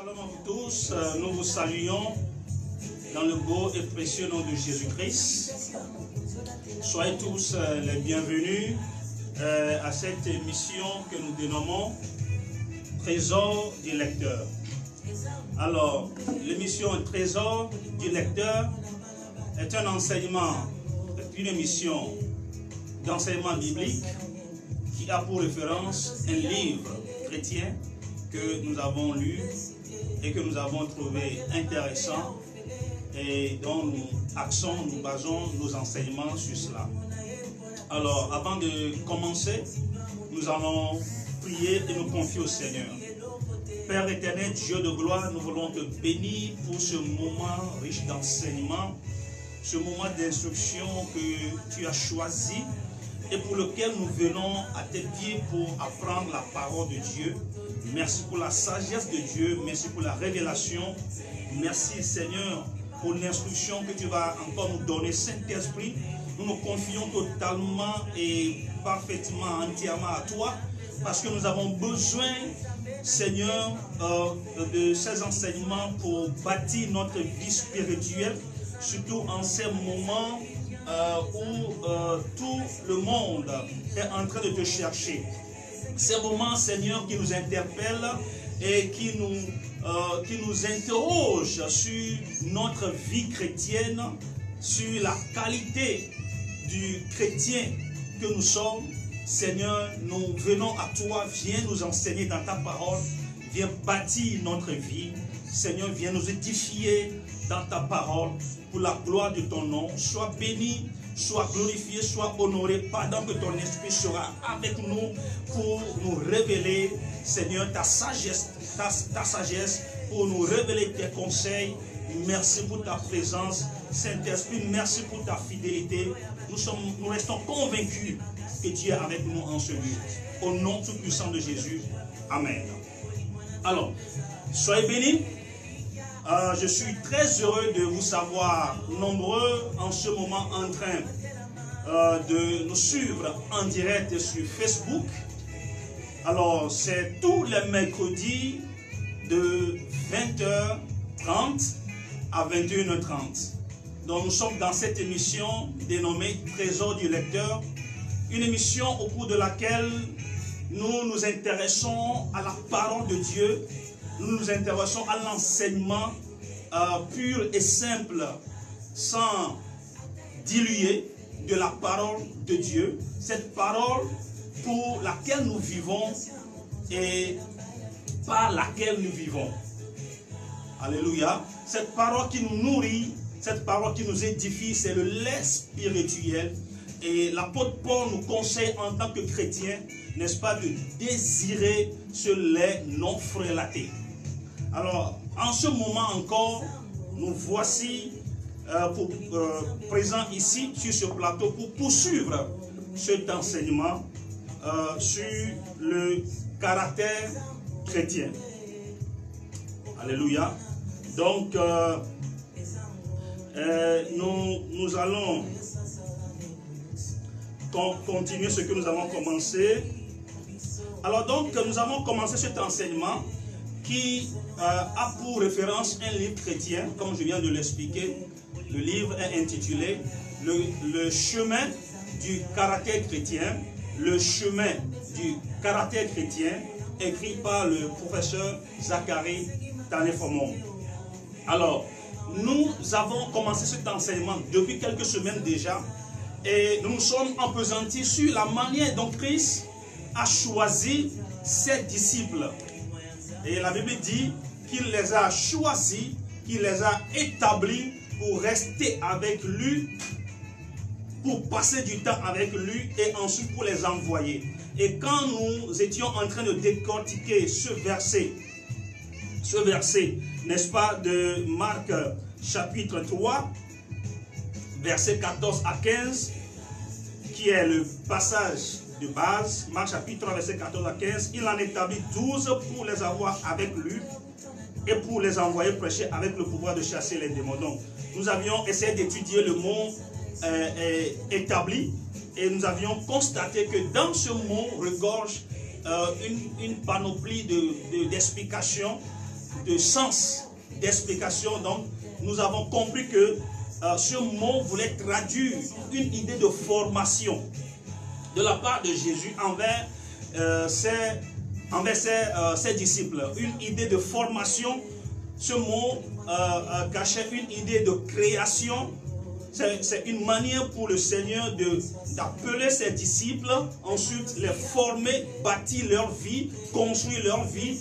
Shalom à vous tous, nous vous saluons dans le beau et précieux nom de Jésus-Christ. Soyez tous les bienvenus à cette émission que nous dénommons Trésor du lecteur. Alors, l'émission Trésor du lecteur est un enseignement, une émission d'enseignement biblique qui a pour référence un livre chrétien que nous avons lu et que nous avons trouvé intéressant et dont nous basons nos enseignements sur cela. Alors, avant de commencer, nous allons prier et nous confier au Seigneur. Père éternel, Dieu de gloire, nous voulons te bénir pour ce moment riche d'enseignement, ce moment d'instruction que tu as choisi et pour lequel nous venons à tes pieds pour apprendre la parole de Dieu. Merci pour la sagesse de Dieu, merci pour la révélation. Merci Seigneur pour l'instruction que tu vas encore nous donner. Saint-Esprit, nous nous confions totalement et parfaitement, entièrement à toi, parce que nous avons besoin, Seigneur, de ces enseignements pour bâtir notre vie spirituelle, surtout en ces moments où tout le monde est en train de te chercher. Ces moments, Seigneur, qui nous interpellent et qui nous interrogent sur notre vie chrétienne, sur la qualité du chrétien que nous sommes. Seigneur, nous venons à toi, viens nous enseigner dans ta parole, viens bâtir notre vie. Seigneur, viens nous édifier dans ta parole pour la gloire de ton nom. Sois béni, sois glorifié, sois honoré pendant que ton esprit sera avec nous pour nous révéler, Seigneur, ta sagesse, pour nous révéler tes conseils. Merci pour ta présence, Saint-Esprit, merci pour ta fidélité. Nous restons convaincus que Dieu est avec nous en ce lieu. Au nom tout puissant de Jésus. Amen. Alors, soyez bénis. Je suis très heureux de vous savoir nombreux en ce moment en train de nous suivre en direct sur Facebook. Alors, c'est tous les mercredis de 20h30 à 21h30. Donc, nous sommes dans cette émission dénommée Trésor du lecteur. Une émission au cours de laquelle nous nous intéressons à la parole de Dieu. Nous nous intéressons à l'enseignement pur et simple, sans diluer, de la parole de Dieu. Cette parole pour laquelle nous vivons et par laquelle nous vivons. Alléluia. Cette parole qui nous nourrit, cette parole qui nous édifie, c'est le lait spirituel. Et l'apôtre Paul nous conseille en tant que chrétien, n'est-ce pas, de désirer ce lait non frélaté. Alors, en ce moment encore, nous voici présents ici sur ce plateau pour poursuivre cet enseignement sur le caractère chrétien. Alléluia. Donc, nous allons continuer ce que nous avons commencé. Alors donc, nous avons commencé cet enseignement qui a pour référence un livre chrétien, comme je viens de l'expliquer. Le livre est intitulé Le chemin du caractère chrétien. Le chemin du caractère chrétien, écrit par le professeur Zacharie Taneformon. Alors, nous avons commencé cet enseignement depuis quelques semaines déjà et nous nous sommes appesantis sur la manière dont Christ a choisi ses disciples. Et la Bible dit qu'il les a choisis, qu'il les a établis pour rester avec lui, pour passer du temps avec lui et ensuite pour les envoyer. Et quand nous étions en train de décortiquer ce verset, n'est-ce pas, de Marc chapitre 3, versets 14 à 15, qui est le passage de base, Marc chapitre 3, verset 14 à 15, il en établit 12 pour les avoir avec lui et pour les envoyer prêcher avec le pouvoir de chasser les démons. Donc, nous avions essayé d'étudier le mot établi et nous avions constaté que dans ce mot regorge une panoplie d'explications de sens, d'explication. Donc, nous avons compris que ce mot voulait traduire une idée de formation de la part de Jésus envers ses disciples. Une idée de formation. Ce mot cachait une idée de création. C'est une manière pour le Seigneur d'appeler ses disciples, ensuite les former, bâtir leur vie, construire leur vie,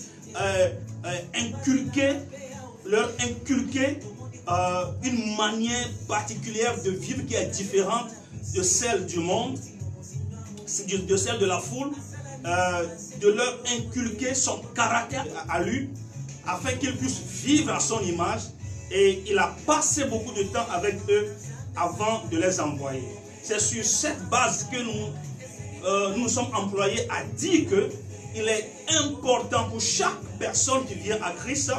leur inculquer une manière particulière de vivre qui est différente de celle du monde, de celle de la foule, de leur inculquer son caractère à lui, afin qu'ils puissent vivre à son image. Et il a passé beaucoup de temps avec eux avant de les envoyer. C'est sur cette base que nous sommes employés à dire qu'il est important pour chaque personne qui vient à Christ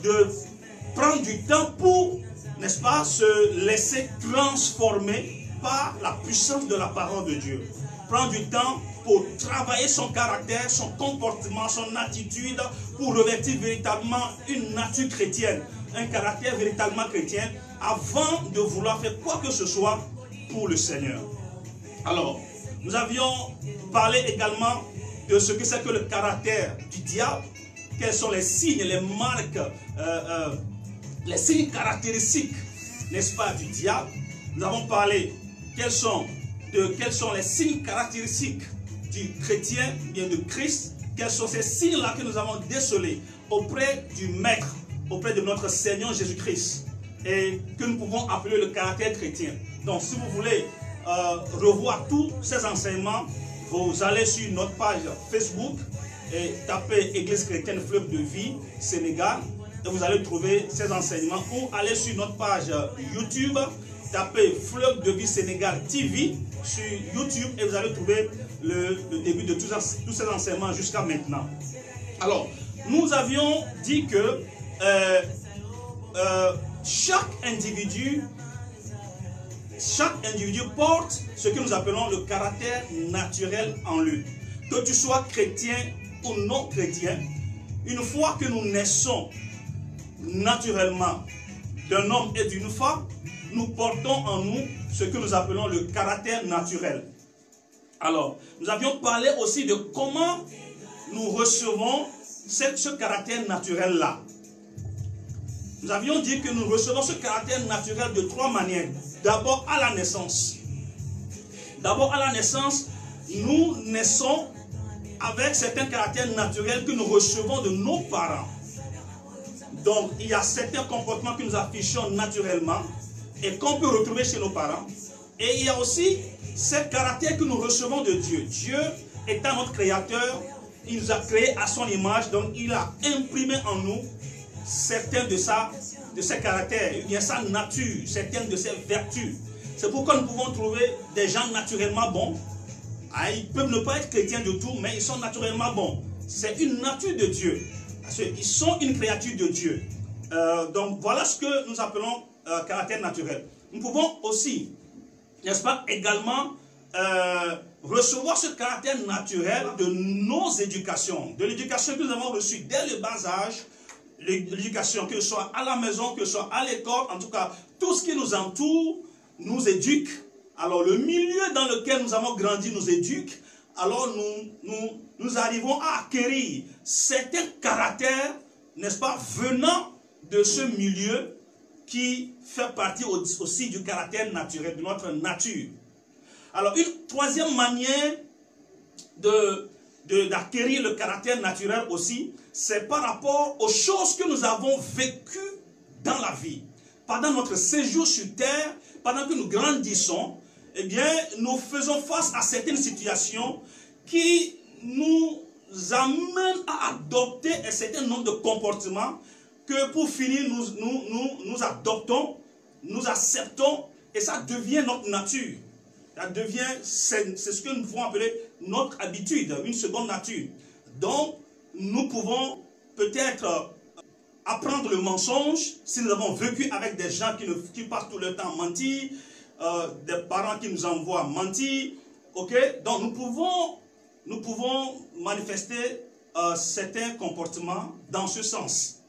de prendre du temps pour, n'est-ce pas, se laisser transformer par la puissance de la parole de Dieu. Prendre du temps pour travailler son caractère, son comportement, son attitude, pour revêtir véritablement une nature chrétienne, un caractère véritablement chrétien, avant de vouloir faire quoi que ce soit pour le Seigneur. Alors, nous avions parlé également de ce que c'est que le caractère du diable, quels sont les signes, les marques, les signes caractéristiques, n'est-ce pas, du diable. Nous avons parlé quels sont les signes caractéristiques du chrétien, bien de Christ. Quels sont ces signes-là que nous avons décelés auprès du Maître, auprès de notre Seigneur Jésus-Christ, et que nous pouvons appeler le caractère chrétien. Donc, si vous voulez revoir tous ces enseignements, vous allez sur notre page Facebook et tapez Église chrétienne Fleuve de Vie Sénégal, et vous allez trouver ces enseignements, ou allez sur notre page YouTube, tapez Fleuve de Vie Sénégal TV sur YouTube, et vous allez trouver le début de tous ces enseignements jusqu'à maintenant. Alors, nous avions dit que chaque individu porte ce que nous appelons le caractère naturel en lui. Que tu sois chrétien ou non chrétien, une fois que nous naissons naturellement d'un homme et d'une femme, nous portons en nous ce que nous appelons le caractère naturel. Alors, nous avions parlé aussi de comment nous recevons ce caractère naturel-là. Nous avions dit que nous recevons ce caractère naturel de trois manières. D'abord à la naissance. D'abord à la naissance, nous naissons avec certains caractères naturels que nous recevons de nos parents. Donc, il y a certains comportements que nous affichons naturellement et qu'on peut retrouver chez nos parents. Et il y a aussi ces caractères que nous recevons de Dieu. Dieu étant notre créateur, il nous a créés à son image, donc il a imprimé en nous certains de ses caractères, il y a sa nature, certaines de ses vertus. C'est pourquoi nous pouvons trouver des gens naturellement bons. Ils peuvent ne pas être chrétiens du tout, mais ils sont naturellement bons. C'est une nature de Dieu. Parce qu'ils sont une créature de Dieu. Donc voilà ce que nous appelons caractère naturel. Nous pouvons aussi, n'est-ce pas, également recevoir ce caractère naturel de nos éducations, de l'éducation que nous avons reçue dès le bas âge, l'éducation, que ce soit à la maison, que ce soit à l'école, en tout cas, tout ce qui nous entoure nous éduque. Alors, le milieu dans lequel nous avons grandi nous éduque. Alors, nous arrivons à acquérir certains caractères, n'est-ce pas, venant de ce milieu qui fait partie aussi du caractère naturel, de notre nature. Alors, une troisième manière d'acquérir le caractère naturel aussi, c'est par rapport aux choses que nous avons vécues dans la vie. Pendant notre séjour sur terre, pendant que nous grandissons, eh bien, nous faisons face à certaines situations qui nous amènent à adopter un certain nombre de comportements que pour finir, nous adoptons, nous acceptons, et ça devient notre nature. Ça devient, c'est ce que nous pouvons appeler notre habitude, une seconde nature. Donc, nous pouvons peut-être apprendre le mensonge si nous avons vécu avec des gens qui passent tout le temps à mentir, des parents qui nous envoient mentir. Ok? Donc, nous pouvons manifester certains comportements dans ce sens.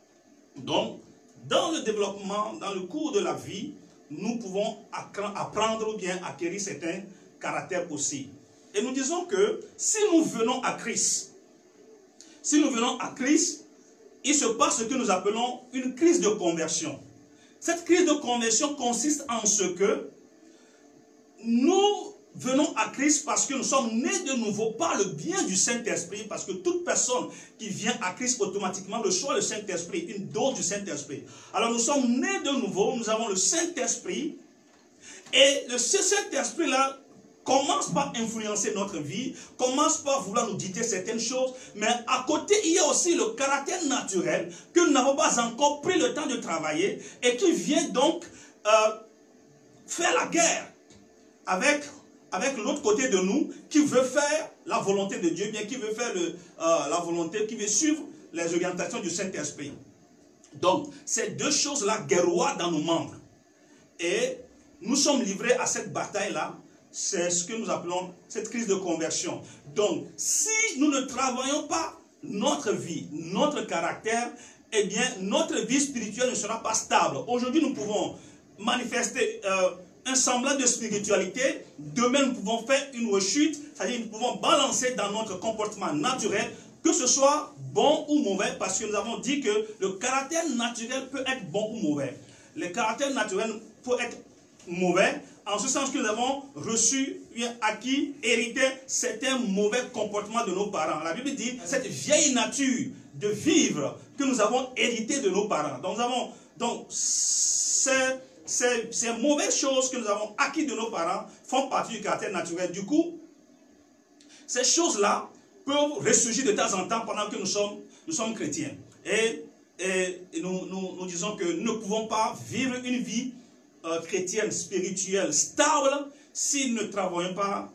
Donc, dans le développement, dans le cours de la vie, nous pouvons apprendre ou bien acquérir certains caractères aussi. Et nous disons que si nous venons à Christ, il se passe ce que nous appelons une crise de conversion. Cette crise de conversion consiste en ce que nous venons à Christ parce que nous sommes nés de nouveau par le bien du Saint-Esprit, parce que toute personne qui vient à Christ automatiquement reçoit le Saint-Esprit, une dose du Saint-Esprit. Alors nous sommes nés de nouveau, nous avons le Saint-Esprit, et ce Saint-Esprit-là commence par influencer notre vie, commence par vouloir nous dicter certaines choses, mais à côté, il y a aussi le caractère naturel que nous n'avons pas encore pris le temps de travailler et qui vient donc faire la guerre avec l'autre côté de nous qui veut faire la volonté de Dieu, bien qui veut faire la volonté, qui veut suivre les orientations du Saint-Esprit. Donc, ces deux choses-là guerroient dans nos membres. Et nous sommes livrés à cette bataille-là. C'est ce que nous appelons cette crise de conversion. Donc, si nous ne travaillons pas notre vie, notre caractère, eh bien, notre vie spirituelle ne sera pas stable. Aujourd'hui, nous pouvons manifester un semblant de spiritualité. Demain, nous pouvons faire une rechute, c'est-à-dire nous pouvons balancer dans notre comportement naturel, que ce soit bon ou mauvais, parce que nous avons dit que le caractère naturel peut être bon ou mauvais. Le caractère naturel peut être mauvais, en ce sens que nous avons reçu, acquis, hérité certains mauvais comportements de nos parents. La Bible dit, cette vieille nature de vivre que nous avons hérité de nos parents. Donc, nous avons ces mauvaises choses que nous avons acquis de nos parents font partie du caractère naturel. Du coup, ces choses-là peuvent ressurgir de temps en temps pendant que nous sommes chrétiens. Et nous disons que nous ne pouvons pas vivre une vie chrétienne, spirituelle, stable, si nous ne travaillons pas,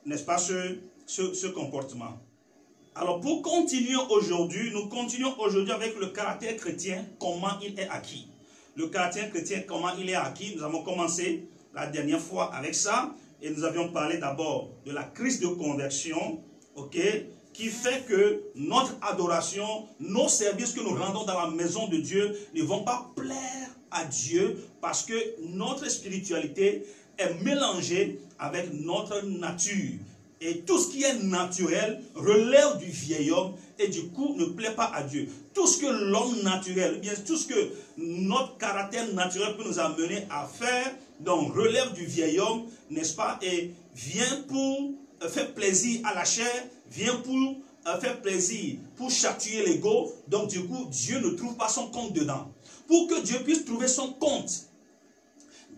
n'est-ce pas, ce comportement. Alors, pour continuer aujourd'hui, nous continuons aujourd'hui avec le caractère chrétien, comment il est acquis. Le caractère chrétien, comment il est acquis. Nous avons commencé la dernière fois avec ça, et nous avions parlé d'abord de la crise de conversion, ok, qui fait que notre adoration, nos services que nous rendons dans la maison de Dieu ne vont pas plaire à Dieu parce que notre spiritualité est mélangée avec notre nature. Et tout ce qui est naturel relève du vieil homme et du coup ne plaît pas à Dieu. Tout ce que l'homme naturel, bien tout ce que notre caractère naturel peut nous amener à faire, donc relève du vieil homme, n'est-ce pas, et vient pour faire plaisir à la chair, vient pour faire plaisir, pour chatouiller l'ego. Donc du coup, Dieu ne trouve pas son compte dedans. Pour que Dieu puisse trouver son compte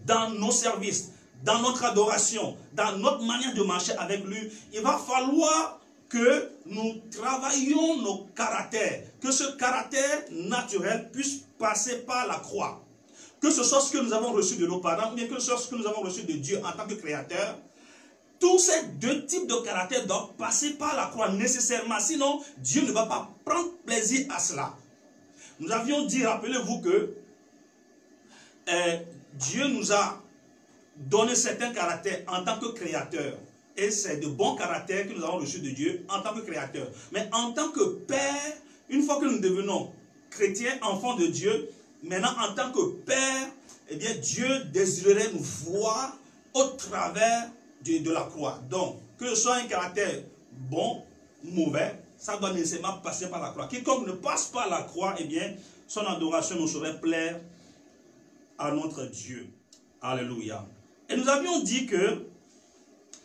dans nos services, dans notre adoration, dans notre manière de marcher avec lui, il va falloir que nous travaillions nos caractères, que ce caractère naturel puisse passer par la croix. Que ce soit ce que nous avons reçu de nos parents, ou bien que ce soit ce que nous avons reçu de Dieu en tant que créateur, tous ces deux types de caractères doivent passer par la croix nécessairement, sinon Dieu ne va pas prendre plaisir à cela. Nous avions dit, rappelez-vous que Dieu nous a donné certains caractères en tant que créateur. Et c'est de bons caractères que nous avons reçus de Dieu en tant que créateur. Mais en tant que Père, une fois que nous devenons chrétiens, enfants de Dieu, maintenant en tant que Père, eh bien Dieu désirerait nous voir au travers de la croix. Donc, que ce soit un caractère bon, mauvais, ça doit nécessairement passer par la croix. Quiconque ne passe pas la croix, eh bien, son adoration ne saurait plaire à notre Dieu. Alléluia. Et nous avions dit que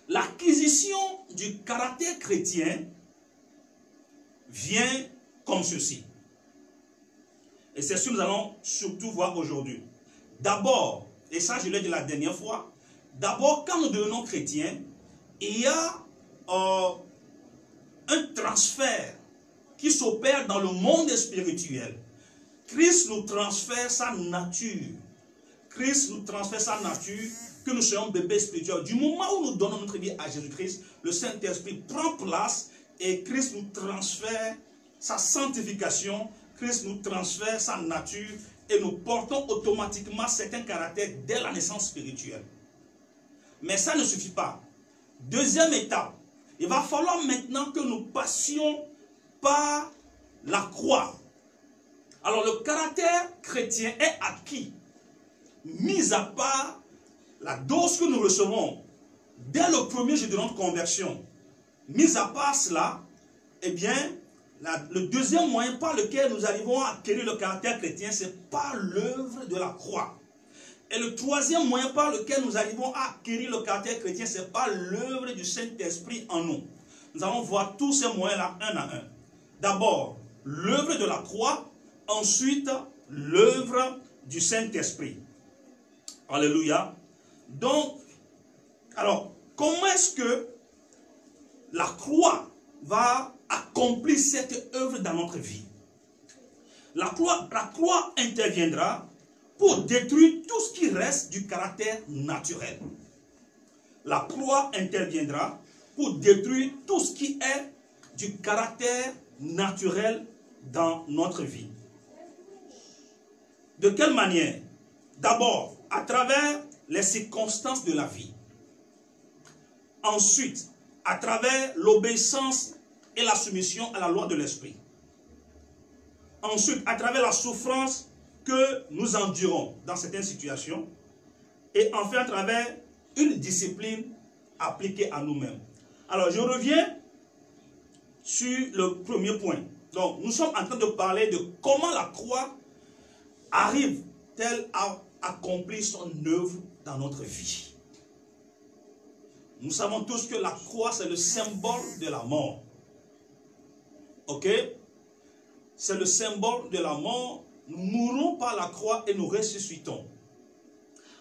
l'acquisition du caractère chrétien vient comme ceci. Et c'est ce que nous allons surtout voir aujourd'hui. D'abord, et ça je l'ai dit la dernière fois, d'abord quand nous devenons chrétiens, il y a un transfert qui s'opère dans le monde spirituel. Christ nous transfère sa nature. Christ nous transfère sa nature, que nous soyons bébés spirituels. Du moment où nous donnons notre vie à Jésus-Christ, le Saint-Esprit prend place et Christ nous transfère sa sanctification, Christ nous transfère sa nature et nous portons automatiquement certains caractères dès la naissance spirituelle. Mais ça ne suffit pas. Deuxième étape, il va falloir maintenant que nous passions par la croix. Alors le caractère chrétien est acquis, mis à part la dose que nous recevons dès le premier jour de notre conversion. Mis à part cela, eh bien, le deuxième moyen par lequel nous arrivons à acquérir le caractère chrétien, c'est par l'œuvre de la croix. Et le troisième moyen par lequel nous arrivons à acquérir le caractère chrétien, c'est par l'œuvre du Saint-Esprit en nous. Nous allons voir tous ces moyens-là un à un. D'abord, l'œuvre de la croix, ensuite, l'œuvre du Saint-Esprit. Alléluia. Donc, alors, comment est-ce que la croix va accomplir cette œuvre dans notre vie? La croix interviendra pour détruire tout ce qui reste du caractère naturel. La croix interviendra pour détruire tout ce qui est du caractère naturel dans notre vie. De quelle manière? D'abord, à travers les circonstances de la vie. Ensuite, à travers l'obéissance et la soumission à la loi de l'esprit. Ensuite, à travers la souffrance que nous endurons dans certaines situations. Et enfin, à travers une discipline appliquée à nous-mêmes. Alors, je reviens sur le premier point. Donc, nous sommes en train de parler de comment la croix arrive-t-elle à accomplir son œuvre dans notre vie. Nous savons tous que la croix, c'est le symbole de la mort. Ok? C'est le symbole de la mort. Nous mourons par la croix et nous ressuscitons.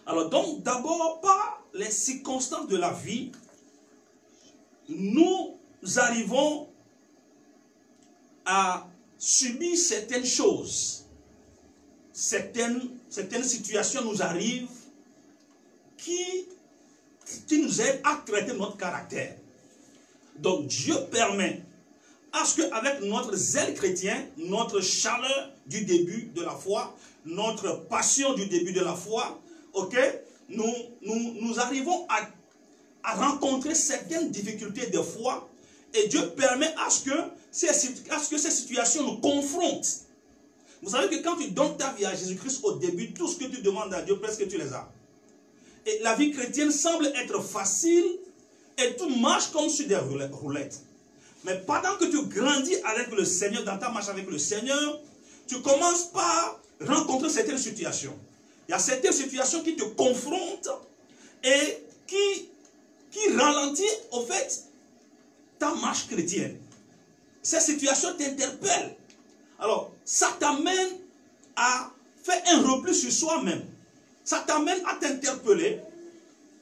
Alors donc, d'abord, par les circonstances de la vie, nous arrivons à subir certaines choses. Certaines situations nous arrivent qui nous aident à traiter notre caractère. Donc Dieu permet à ce qu'avec notre zèle chrétien, notre chaleur du début de la foi, notre passion du début de la foi, ok, nous arrivons à rencontrer certaines difficultés de foi et Dieu permet à ce que ces situations nous confrontent. Vous savez que quand tu donnes ta vie à Jésus-Christ au début, tout ce que tu demandes à Dieu, presque tu les as. Et la vie chrétienne semble être facile et tout marche comme sur des roulettes. Mais pendant que tu grandis avec le Seigneur, dans ta marche avec le Seigneur, tu commences par rencontrer certaines situations. Il y a certaines situations qui te confrontent et qui ralentissent au fait ta marche chrétienne. Ces situations t'interpellent. Alors, ça t'amène à faire un repli sur soi-même. Ça t'amène à t'interpeller,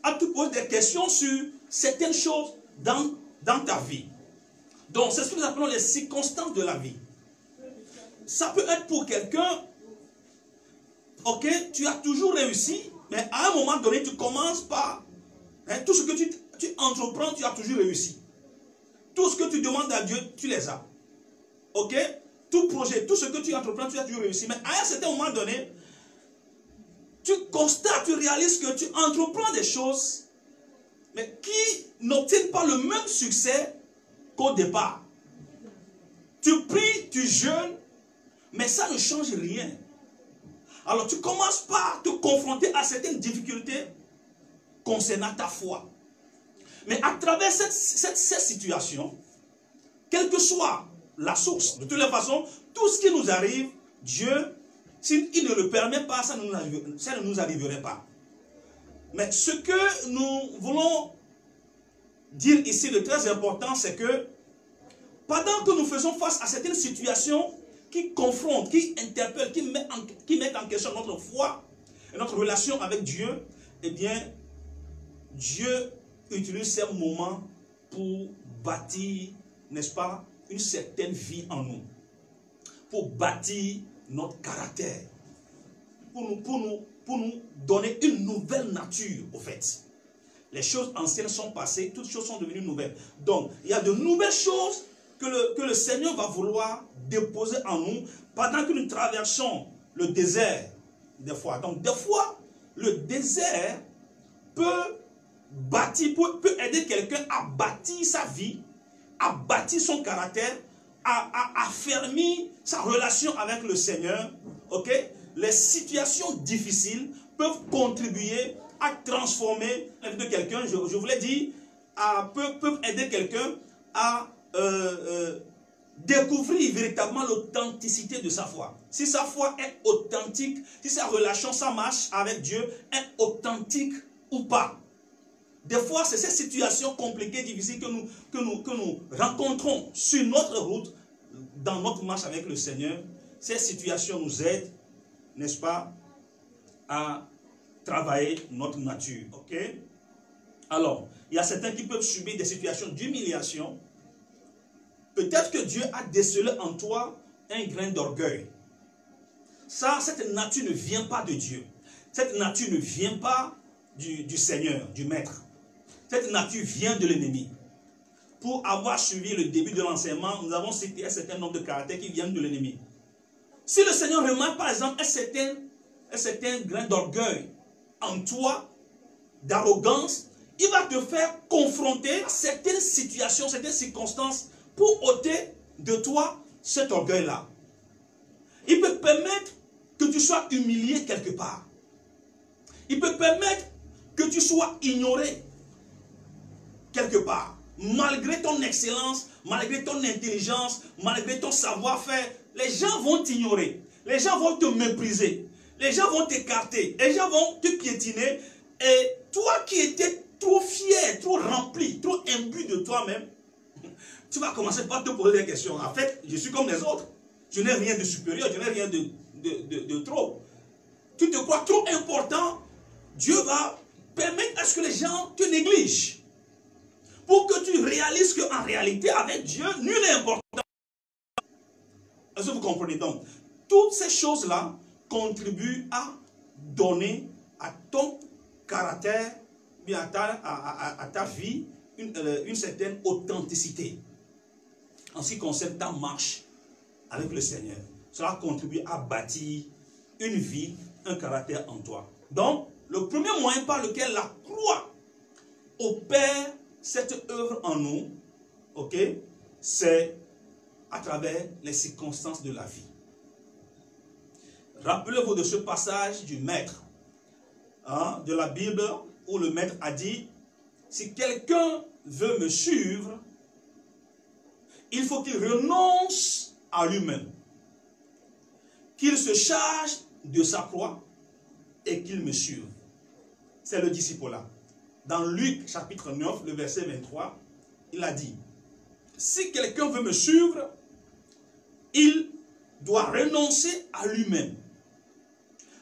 à te poser des questions sur certaines choses dans ta vie. Donc, c'est ce que nous appelons les circonstances de la vie. Ça peut être pour quelqu'un, ok, tu as toujours réussi, mais à un moment donné, tu commences par, tout ce que tu entreprends, tu as toujours réussi. Tout ce que tu demandes à Dieu, tu les as. Ok? Tout projet, tout ce que tu entreprends, tu as toujours réussi. Mais à un certain moment donné, tu constates, tu réalises que tu entreprends des choses, mais qui n'obtiennent pas le même succès qu'au départ. Tu pries, tu jeûnes, mais ça ne change rien. Alors tu commences par te confronter à certaines difficultés concernant ta foi. Mais à travers cette situation, quelle que soit la source, de toutes les façons, tout ce qui nous arrive, Dieu, s'il ne le permet pas, ça ne nous arriverait pas. Mais ce que nous voulons dire ici de très important, c'est que pendant que nous faisons face à certaines situations qui confrontent, qui interpellent, qui mettent en question notre foi et notre relation avec Dieu, eh bien, Dieu utilise ces moments pour bâtir, n'est-ce pas, une certaine vie en nous, pour bâtir notre caractère, pour nous donner une nouvelle nature, au fait. Les choses anciennes sont passées, toutes choses sont devenues nouvelles. Donc, il y a de nouvelles choses que le Seigneur va vouloir déposer en nous pendant que nous traversons le désert, des fois. Donc, des fois, le désert peut aider quelqu'un à bâtir sa vie, à bâtir son caractère a affermi sa relation avec le Seigneur, ok, les situations difficiles peuvent contribuer à transformer la vie de quelqu'un. Je vous l'ai dit, peuvent aider quelqu'un à découvrir véritablement l'authenticité de sa foi. Si sa foi est authentique, si sa relation, sa marche avec Dieu est authentique ou pas. Des fois, c'est ces situations compliquées, difficiles que nous rencontrons sur notre route, dans notre marche avec le Seigneur. Ces situations nous aident, n'est-ce pas, à travailler notre nature. Ok? Alors, il y a certains qui peuvent subir des situations d'humiliation. Peut-être que Dieu a décelé en toi un grain d'orgueil. Ça, cette nature ne vient pas de Dieu. Cette nature ne vient pas du Seigneur, du Maître. Cette nature vient de l'ennemi. Pour avoir suivi le début de l'enseignement, nous avons cité un certain nombre de caractères qui viennent de l'ennemi. Si le Seigneur remarque par exemple un certain grain d'orgueil en toi, d'arrogance, il va te faire confronter certaines situations, certaines circonstances pour ôter de toi cet orgueil-là. Il peut permettre que tu sois humilié quelque part. Il peut permettre que tu sois ignoré quelque part. Malgré ton excellence, malgré ton intelligence, malgré ton savoir-faire, les gens vont t'ignorer. Les gens vont te mépriser. Les gens vont t'écarter. Les gens vont te piétiner. Et toi qui étais trop fier, trop rempli, trop imbu de toi-même, tu vas commencer par te poser des questions. En fait, je suis comme les autres. Je n'ai rien de supérieur, je n'ai rien de trop. Tu te crois trop important, Dieu va permettre à ce que les gens te négligent. Pour que tu réalises qu'en réalité, avec Dieu, nul n'est important. Est-ce que vous comprenez donc? Toutes ces choses-là contribuent à donner à ton caractère, bien à ta vie, une certaine authenticité. En ce qui concerne ta marche avec le Seigneur, cela contribue à bâtir une vie, un caractère en toi. Donc, le premier moyen par lequel la croix opère cette œuvre en nous, ok, c'est à travers les circonstances de la vie. Rappelez-vous de ce passage du Maître, hein, de la Bible, où le Maître a dit, si quelqu'un veut me suivre, il faut qu'il renonce à lui-même, qu'il se charge de sa croix et qu'il me suive. C'est le disciple-là. Dans Luc chapitre 9, le verset 23, il a dit, si quelqu'un veut me suivre, il doit renoncer à lui-même.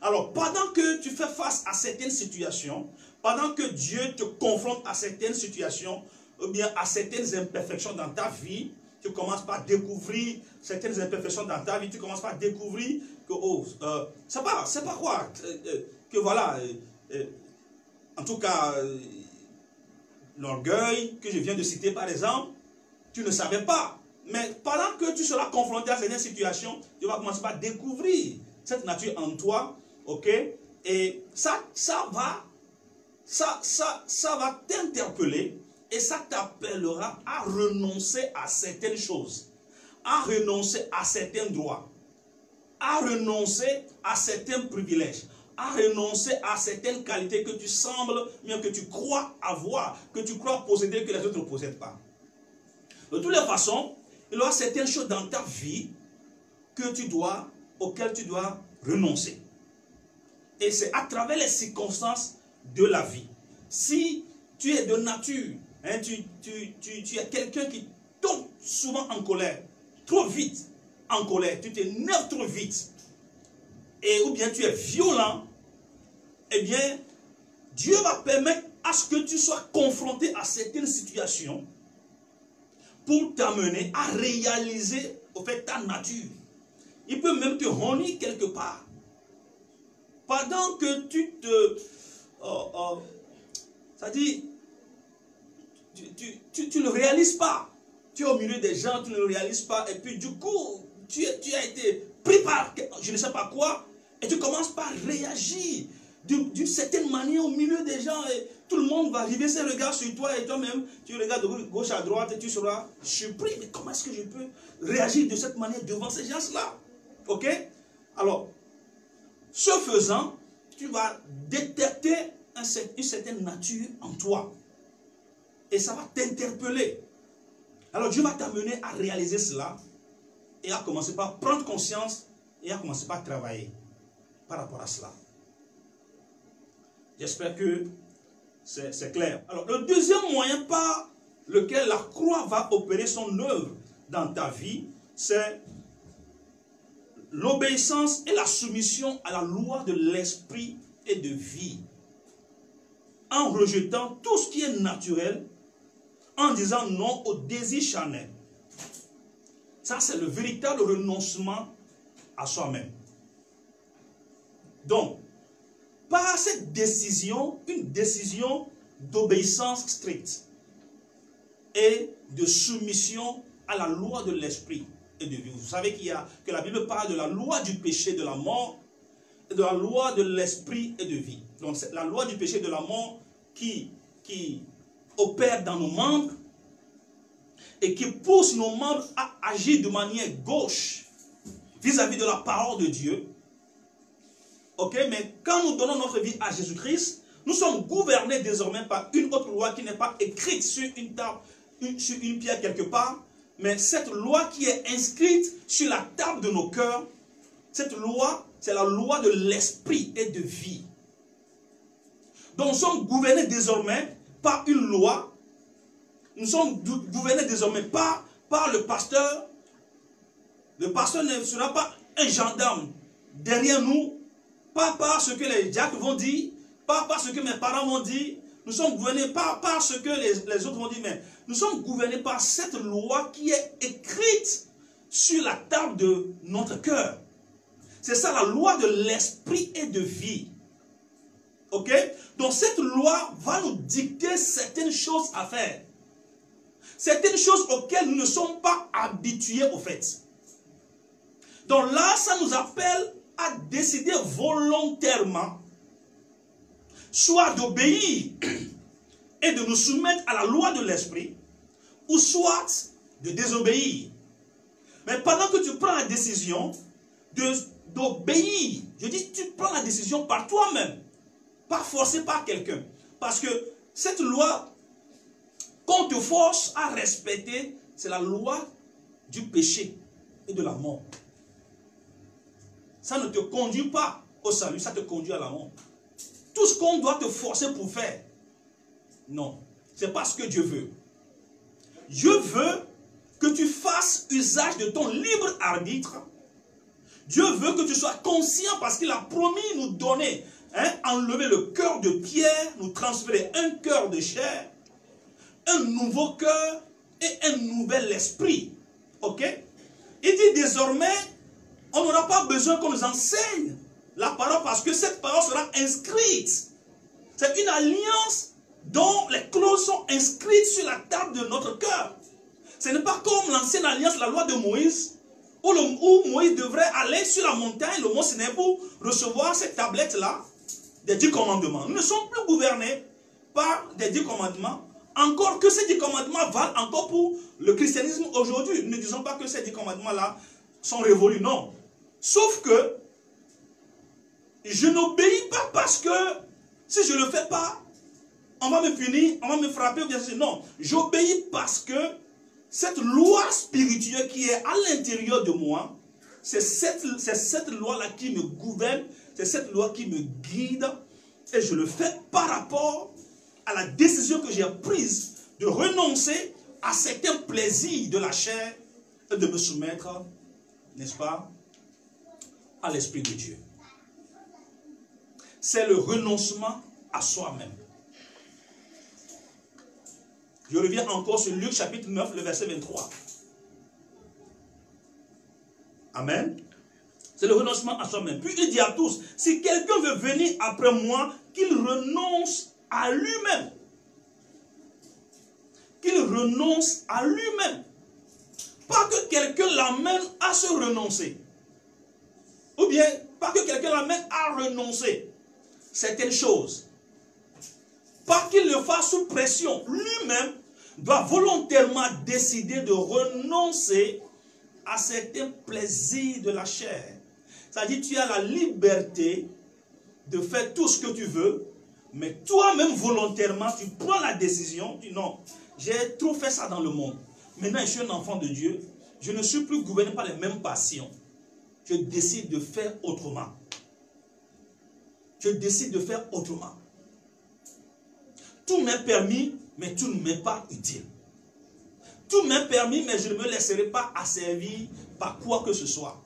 Alors, pendant que tu fais face à certaines situations, pendant que Dieu te confronte à certaines situations, ou bien à certaines imperfections dans ta vie, tu commences par découvrir certaines imperfections dans ta vie, tu commences par découvrir que, oh, c'est pas quoi, que voilà, en tout cas, l'orgueil que je viens de citer par exemple, tu ne savais pas. Mais pendant que tu seras confronté à certaines situations, tu vas commencer par découvrir cette nature en toi, ok? Et ça va t'interpeller et ça t'appellera à renoncer à certaines choses, à renoncer à certains droits, à renoncer à certains privilèges, à renoncer à certaines qualités que tu sembles, bien que tu crois avoir, que tu crois posséder, que les autres ne possèdent pas. De toutes les façons, il y aura certaines choses dans ta vie auxquelles tu dois renoncer. Et c'est à travers les circonstances de la vie. Si tu es de nature, hein, tu es quelqu'un qui tombe souvent en colère, trop vite en colère, tu t'énerves trop vite, ou bien tu es violent, eh bien, Dieu va permettre à ce que tu sois confronté à certaines situations pour t'amener à réaliser au fait ta nature. Il peut même te honner quelque part. Pendant que tu te... c'est-à-dire, tu ne réalises pas. Tu es au milieu des gens, tu ne le réalises pas. Et puis du coup, tu as été pris par je ne sais pas quoi. Et tu commences par réagir d'une certaine manière au milieu des gens. Et tout le monde va river ses regards sur toi et toi-même, tu regardes de gauche à droite et tu seras surpris. Mais comment est-ce que je peux réagir de cette manière devant ces gens-là? Ok? Alors, ce faisant, tu vas détecter une certaine nature en toi. Et ça va t'interpeller. Alors Dieu va t'amener à réaliser cela et à commencer par prendre conscience et à commencer par travailler par rapport à cela. J'espère que c'est clair. Alors le deuxième moyen par lequel la croix va opérer son œuvre dans ta vie, c'est l'obéissance et la soumission à la loi de l'esprit et de vie. En rejetant tout ce qui est naturel, en disant non au désir charnel. Ça, c'est le véritable renoncement à soi-même. Donc, par cette décision, une décision d'obéissance stricte et de soumission à la loi de l'esprit et de vie. Vous savez que la Bible parle de la loi du péché, de la mort, et de la loi de l'esprit et de vie. Donc, c'est la loi du péché et de la mort qui opère dans nos membres et qui pousse nos membres à agir de manière gauche vis-à-vis de la parole de Dieu. Ok, mais quand nous donnons notre vie à Jésus-Christ, nous sommes gouvernés désormais par une autre loi qui n'est pas écrite sur une table, sur une pierre quelque part, mais cette loi qui est inscrite sur la table de nos cœurs. Cette loi, c'est la loi de l'esprit et de vie. Donc nous sommes gouvernés désormais par une loi. Nous sommes gouvernés désormais par le pasteur. Le pasteur ne sera pas un gendarme derrière nous, pas par ce que les diacres vont dire, pas par ce que mes parents vont dire. Nous sommes gouvernés pas par ce que les autres vont dire, mais nous sommes gouvernés par cette loi qui est écrite sur la table de notre cœur. C'est ça la loi de l'esprit et de vie. Ok? Donc cette loi va nous dicter certaines choses à faire. Certaines choses auxquelles nous ne sommes pas habitués au fait. Donc là, ça nous appelle à décider volontairement, soit d'obéir et de nous soumettre à la loi de l'esprit, ou soit de désobéir. Mais pendant que tu prends la décision d'obéir, je dis tu prends la décision par toi-même, pas forcé par quelqu'un. Parce que cette loi qu'on te force à respecter, c'est la loi du péché et de la mort. Ça ne te conduit pas au salut, ça te conduit à la mort. Tout ce qu'on doit te forcer pour faire, non, c'est pas ce que Dieu veut. Dieu veut que tu fasses usage de ton libre arbitre. Dieu veut que tu sois conscient parce qu'il a promis nous donner, enlever le cœur de pierre, nous transférer un cœur de chair, un nouveau cœur et un nouvel esprit. Ok? Il dit désormais, on n'aura pas besoin qu'on nous enseigne la parole parce que cette parole sera inscrite. C'est une alliance dont les clauses sont inscrites sur la table de notre cœur. Ce n'est pas comme l'ancienne alliance, la loi de Moïse, où Moïse devrait aller sur la montagne, le mont Sinaï, pour recevoir cette tablette-là des 10 commandements. Nous ne sommes plus gouvernés par des 10 commandements, encore que ces 10 commandements valent encore pour le christianisme aujourd'hui. Nous ne disons pas que ces 10 commandements-là sont révolus, non. Sauf que je n'obéis pas parce que si je ne le fais pas, on va me punir, on va me frapper. Non, j'obéis parce que cette loi spirituelle qui est à l'intérieur de moi, c'est cette loi-là qui me gouverne, c'est cette loi qui me guide. Et je le fais par rapport à la décision que j'ai prise de renoncer à certains plaisirs de la chair et de me soumettre, n'est-ce pas, à l'Esprit de Dieu. C'est le renoncement à soi-même. Je reviens encore sur Luc chapitre 9, le verset 23. Amen. C'est le renoncement à soi-même. Puis il dit à tous, si quelqu'un veut venir après moi, qu'il renonce à lui-même. Qu'il renonce à lui-même. Pas que quelqu'un l'amène à se renoncer. Ou bien, pas que quelqu'un l'amène à renoncer. certaines choses. Pas qu'il le fasse sous pression. Lui-même doit volontairement décider de renoncer à certains plaisirs de la chair. C'est-à-dire, tu as la liberté de faire tout ce que tu veux, mais toi-même volontairement, tu prends la décision, tu dis non, j'ai trop fait ça dans le monde. Maintenant, je suis un enfant de Dieu, je ne suis plus gouverné par les mêmes passions. Je décide de faire autrement. Je décide de faire autrement. Tout m'est permis, mais tout ne m'est pas utile. Tout m'est permis, mais je ne me laisserai pas asservir par quoi que ce soit.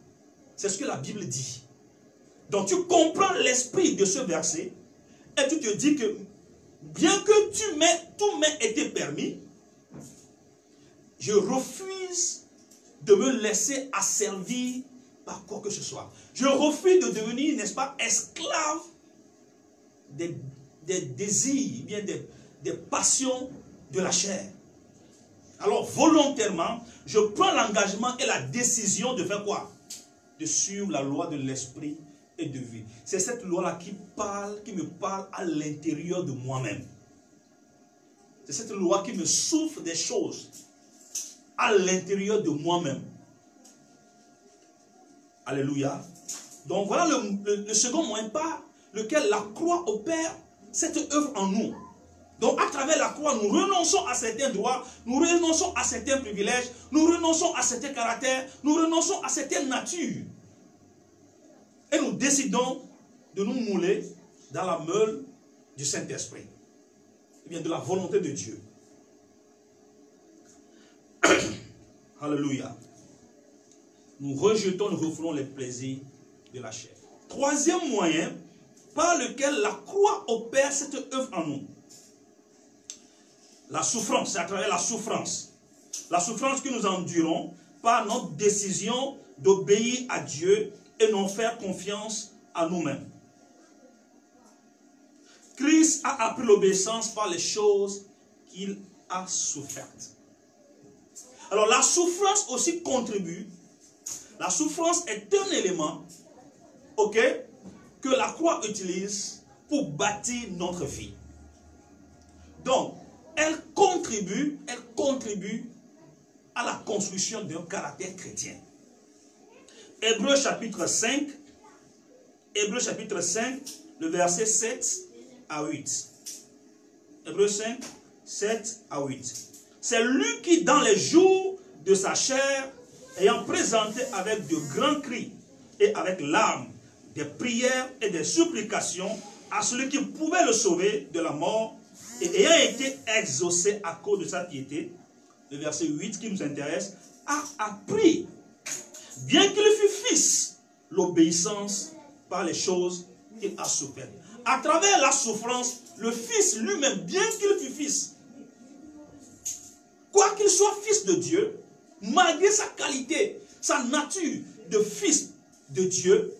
C'est ce que la Bible dit. Donc tu comprends l'esprit de ce verset et tu te dis que bien que tout m'ait été permis, je refuse de me laisser asservir par quoi que ce soit. Je refuse de devenir, n'est-ce pas, esclave des désirs, bien des passions de la chair. Alors volontairement, je prends l'engagement et la décision de faire quoi? De suivre la loi de l'esprit et de vie. C'est cette loi-là qui me parle à l'intérieur de moi-même. C'est cette loi qui me souffle des choses à l'intérieur de moi-même. Alléluia. Donc voilà le second moyen par lequel la croix opère cette œuvre en nous. Donc à travers la croix, nous renonçons à certains droits, nous renonçons à certains privilèges, nous renonçons à certains caractères, nous renonçons à certaines natures. Et nous décidons de nous mouler dans la meule du Saint-Esprit. Eh bien, de la volonté de Dieu. Alléluia. Nous rejetons, nous refoulerons les plaisirs de la chair. Troisième moyen par lequel la croix opère cette œuvre en nous. La souffrance, c'est à travers la souffrance. La souffrance que nous endurons par notre décision d'obéir à Dieu et non faire confiance à nous-mêmes. Christ a appris l'obéissance par les choses qu'il a souffertes. Alors la souffrance aussi contribue. La souffrance est un élément, ok, que la croix utilise pour bâtir notre vie. Donc, elle contribue à la construction d'un caractère chrétien. Hébreux chapitre 5, le verset 7 à 8. Hébreux 5, 7 à 8. C'est lui qui, dans les jours de sa chair, ayant présenté avec de grands cris et avec larmes, des prières et des supplications à celui qui pouvait le sauver de la mort, et ayant été exaucé à cause de sa piété, le verset 8 qui nous intéresse, a appris, bien qu'il fût fils, l'obéissance par les choses qu'il a souffert. À travers la souffrance, le fils lui-même, bien qu'il fût fils, quoi qu'il soit fils de Dieu, malgré sa qualité, sa nature de fils de Dieu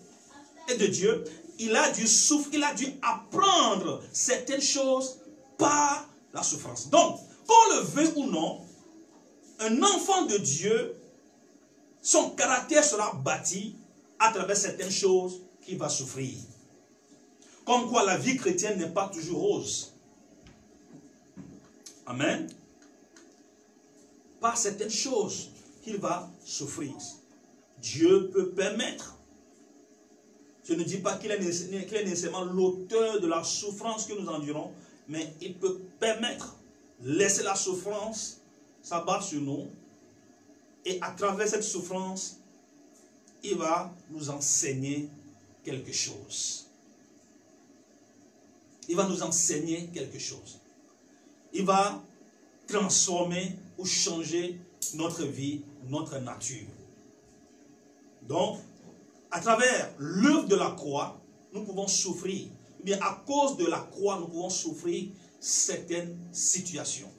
et de Dieu, il a dû souffrir, il a dû apprendre certaines choses par la souffrance. Donc, qu'on le veuille ou non, un enfant de Dieu, son caractère sera bâti à travers certaines choses qu'il va souffrir. Comme quoi la vie chrétienne n'est pas toujours rose. Amen. Par certaines choses qu'il va souffrir. Dieu peut permettre. Je ne dis pas qu'il est nécessairement l'auteur de la souffrance que nous endurons, mais il peut permettre, laisser la souffrance s'abattre sur nous, et à travers cette souffrance, il va nous enseigner quelque chose. Il va nous enseigner quelque chose. Il va transformer ou changer notre vie, notre nature. Donc, à travers l'œuvre de la croix, nous pouvons souffrir. Bien, à cause de la croix, nous pouvons souffrir certaines situations.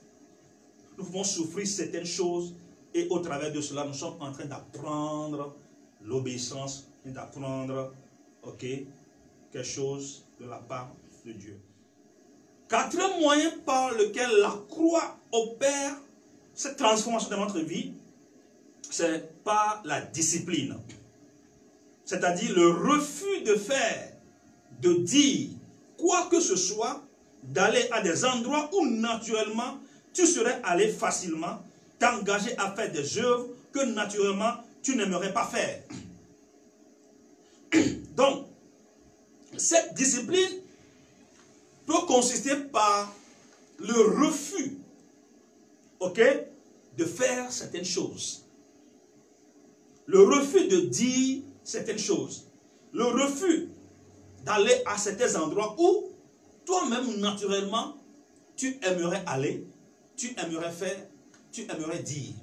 Nous pouvons souffrir certaines choses et au travers de cela, nous sommes en train d'apprendre l'obéissance et d'apprendre, quelque chose de la part de Dieu. Quatrième moyen par lequel la croix opère cette transformation de notre vie, c'est par la discipline. C'est-à-dire le refus de faire, de dire quoi que ce soit, d'aller à des endroits où naturellement tu serais allé facilement, t'engager à faire des œuvres que naturellement tu n'aimerais pas faire. Donc, cette discipline peut consister par le refus, ok, de faire certaines choses. Le refus de dire certaines choses. Le refus d'aller à certains endroits où toi-même, naturellement, tu aimerais aller, tu aimerais faire, tu aimerais dire.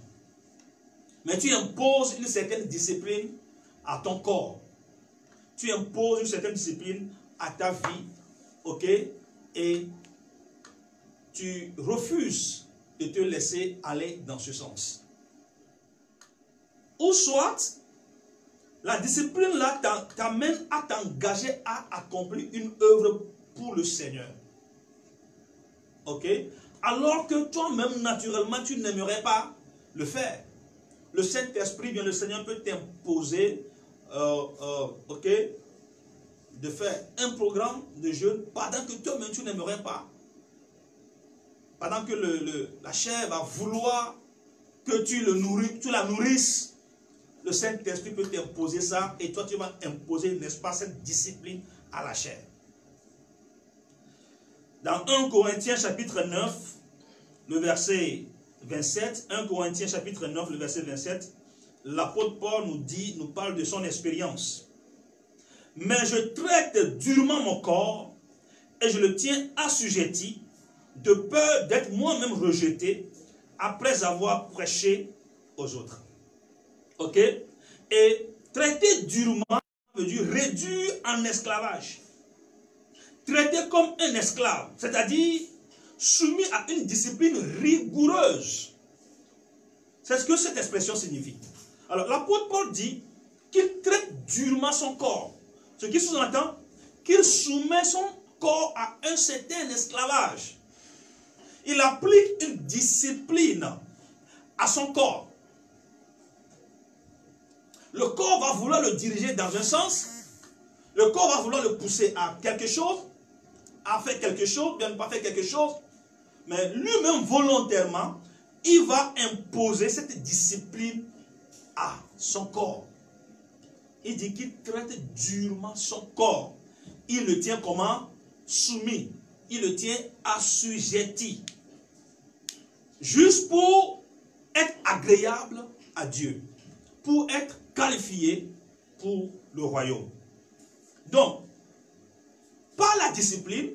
Mais tu imposes une certaine discipline à ton corps. Tu imposes une certaine discipline à ta vie, ok? Et tu refuses de te laisser aller dans ce sens. Ou soit, la discipline là t'amène à t'engager à accomplir une œuvre pour le Seigneur. Ok? Alors que toi-même, naturellement, tu n'aimerais pas le faire. Le Saint-Esprit, bien le Seigneur peut t'imposer, ok, de faire un programme de jeûne pendant que toi-même, tu n'aimerais pas. Pendant que la chair va vouloir que tu la nourrisses, le Saint-Esprit peut t'imposer ça et toi, tu vas imposer, n'est-ce pas, cette discipline à la chair. Dans 1 Corinthiens chapitre 9, le verset 27, 1 Corinthiens chapitre 9, le verset 27, l'apôtre Paul nous parle de son expérience. Mais je traite durement mon corps et je le tiens assujetti de peur d'être moi-même rejeté après avoir prêché aux autres. Ok? Et traiter durement veut dire réduire en esclavage. Traité comme un esclave, c'est-à-dire soumis à une discipline rigoureuse. C'est ce que cette expression signifie. Alors l'apôtre Paul dit qu'il traite durement son corps. Ce qui sous-entend qu'il soumet son corps à un certain esclavage. Il applique une discipline à son corps. Le corps va vouloir le diriger dans un sens. Le corps va vouloir le pousser à quelque chose, à faire quelque chose, bien ne pas faire quelque chose. Mais lui-même, volontairement, il va imposer cette discipline à son corps. Il dit qu'il traite durement son corps. Il le tient comment? Soumis. Il le tient assujetti. Juste pour être agréable à Dieu. Pour être qualifié pour le royaume. Donc, par la discipline,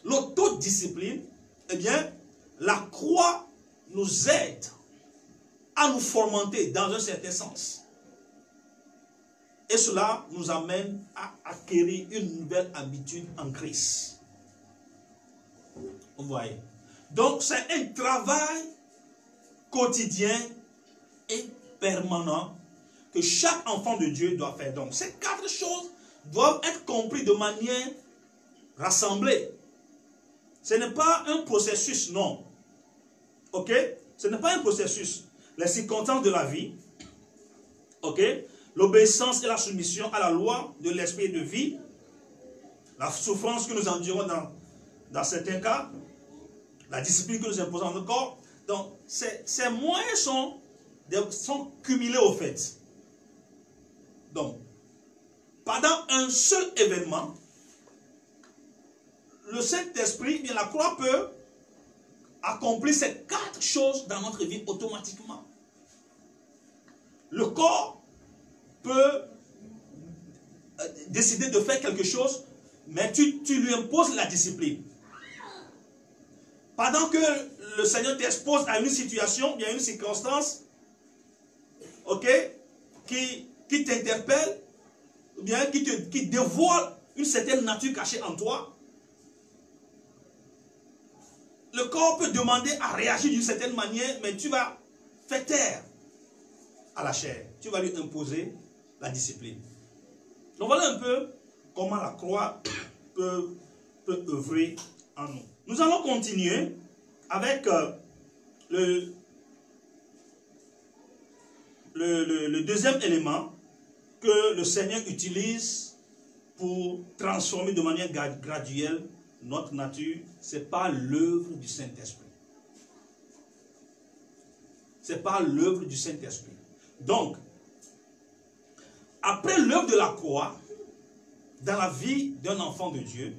l'autodiscipline, eh bien, la croix nous aide à nous fomenter dans un certain sens. Et cela nous amène à acquérir une nouvelle habitude en Christ. Vous voyez? Donc, c'est un travail quotidien et permanent que chaque enfant de Dieu doit faire. Donc, ces 4 choses doivent être comprises de manière rassemblée. Ce n'est pas un processus, non. Ok? Ce n'est pas un processus. Les circonstances de la vie, ok? L'obéissance et la soumission à la loi de l'esprit de vie, la souffrance que nous endurons dans certains cas, la discipline que nous imposons dans notre corps. Donc, ces moyens sont cumulés au fait. Donc, pendant un seul événement, le Saint-Esprit, bien la croix peut accomplir ces 4 choses dans notre vie automatiquement. Le corps peut décider de faire quelque chose, mais tu lui imposes la discipline. Pendant que le Seigneur t'expose à une situation, il y a une circonstance, ok, qui t'interpelle, ou bien qui dévoile une certaine nature cachée en toi, le corps peut demander à réagir d'une certaine manière, mais tu vas faire taire à la chair. Tu vas lui imposer la discipline. Donc voilà un peu comment la croix peut œuvrer en nous. Nous allons continuer avec le deuxième élément que le Seigneur utilise pour transformer de manière graduelle notre nature, ce n'est pas l'œuvre du Saint-Esprit. Ce n'est pas l'œuvre du Saint-Esprit. Donc, après l'œuvre de la croix, dans la vie d'un enfant de Dieu,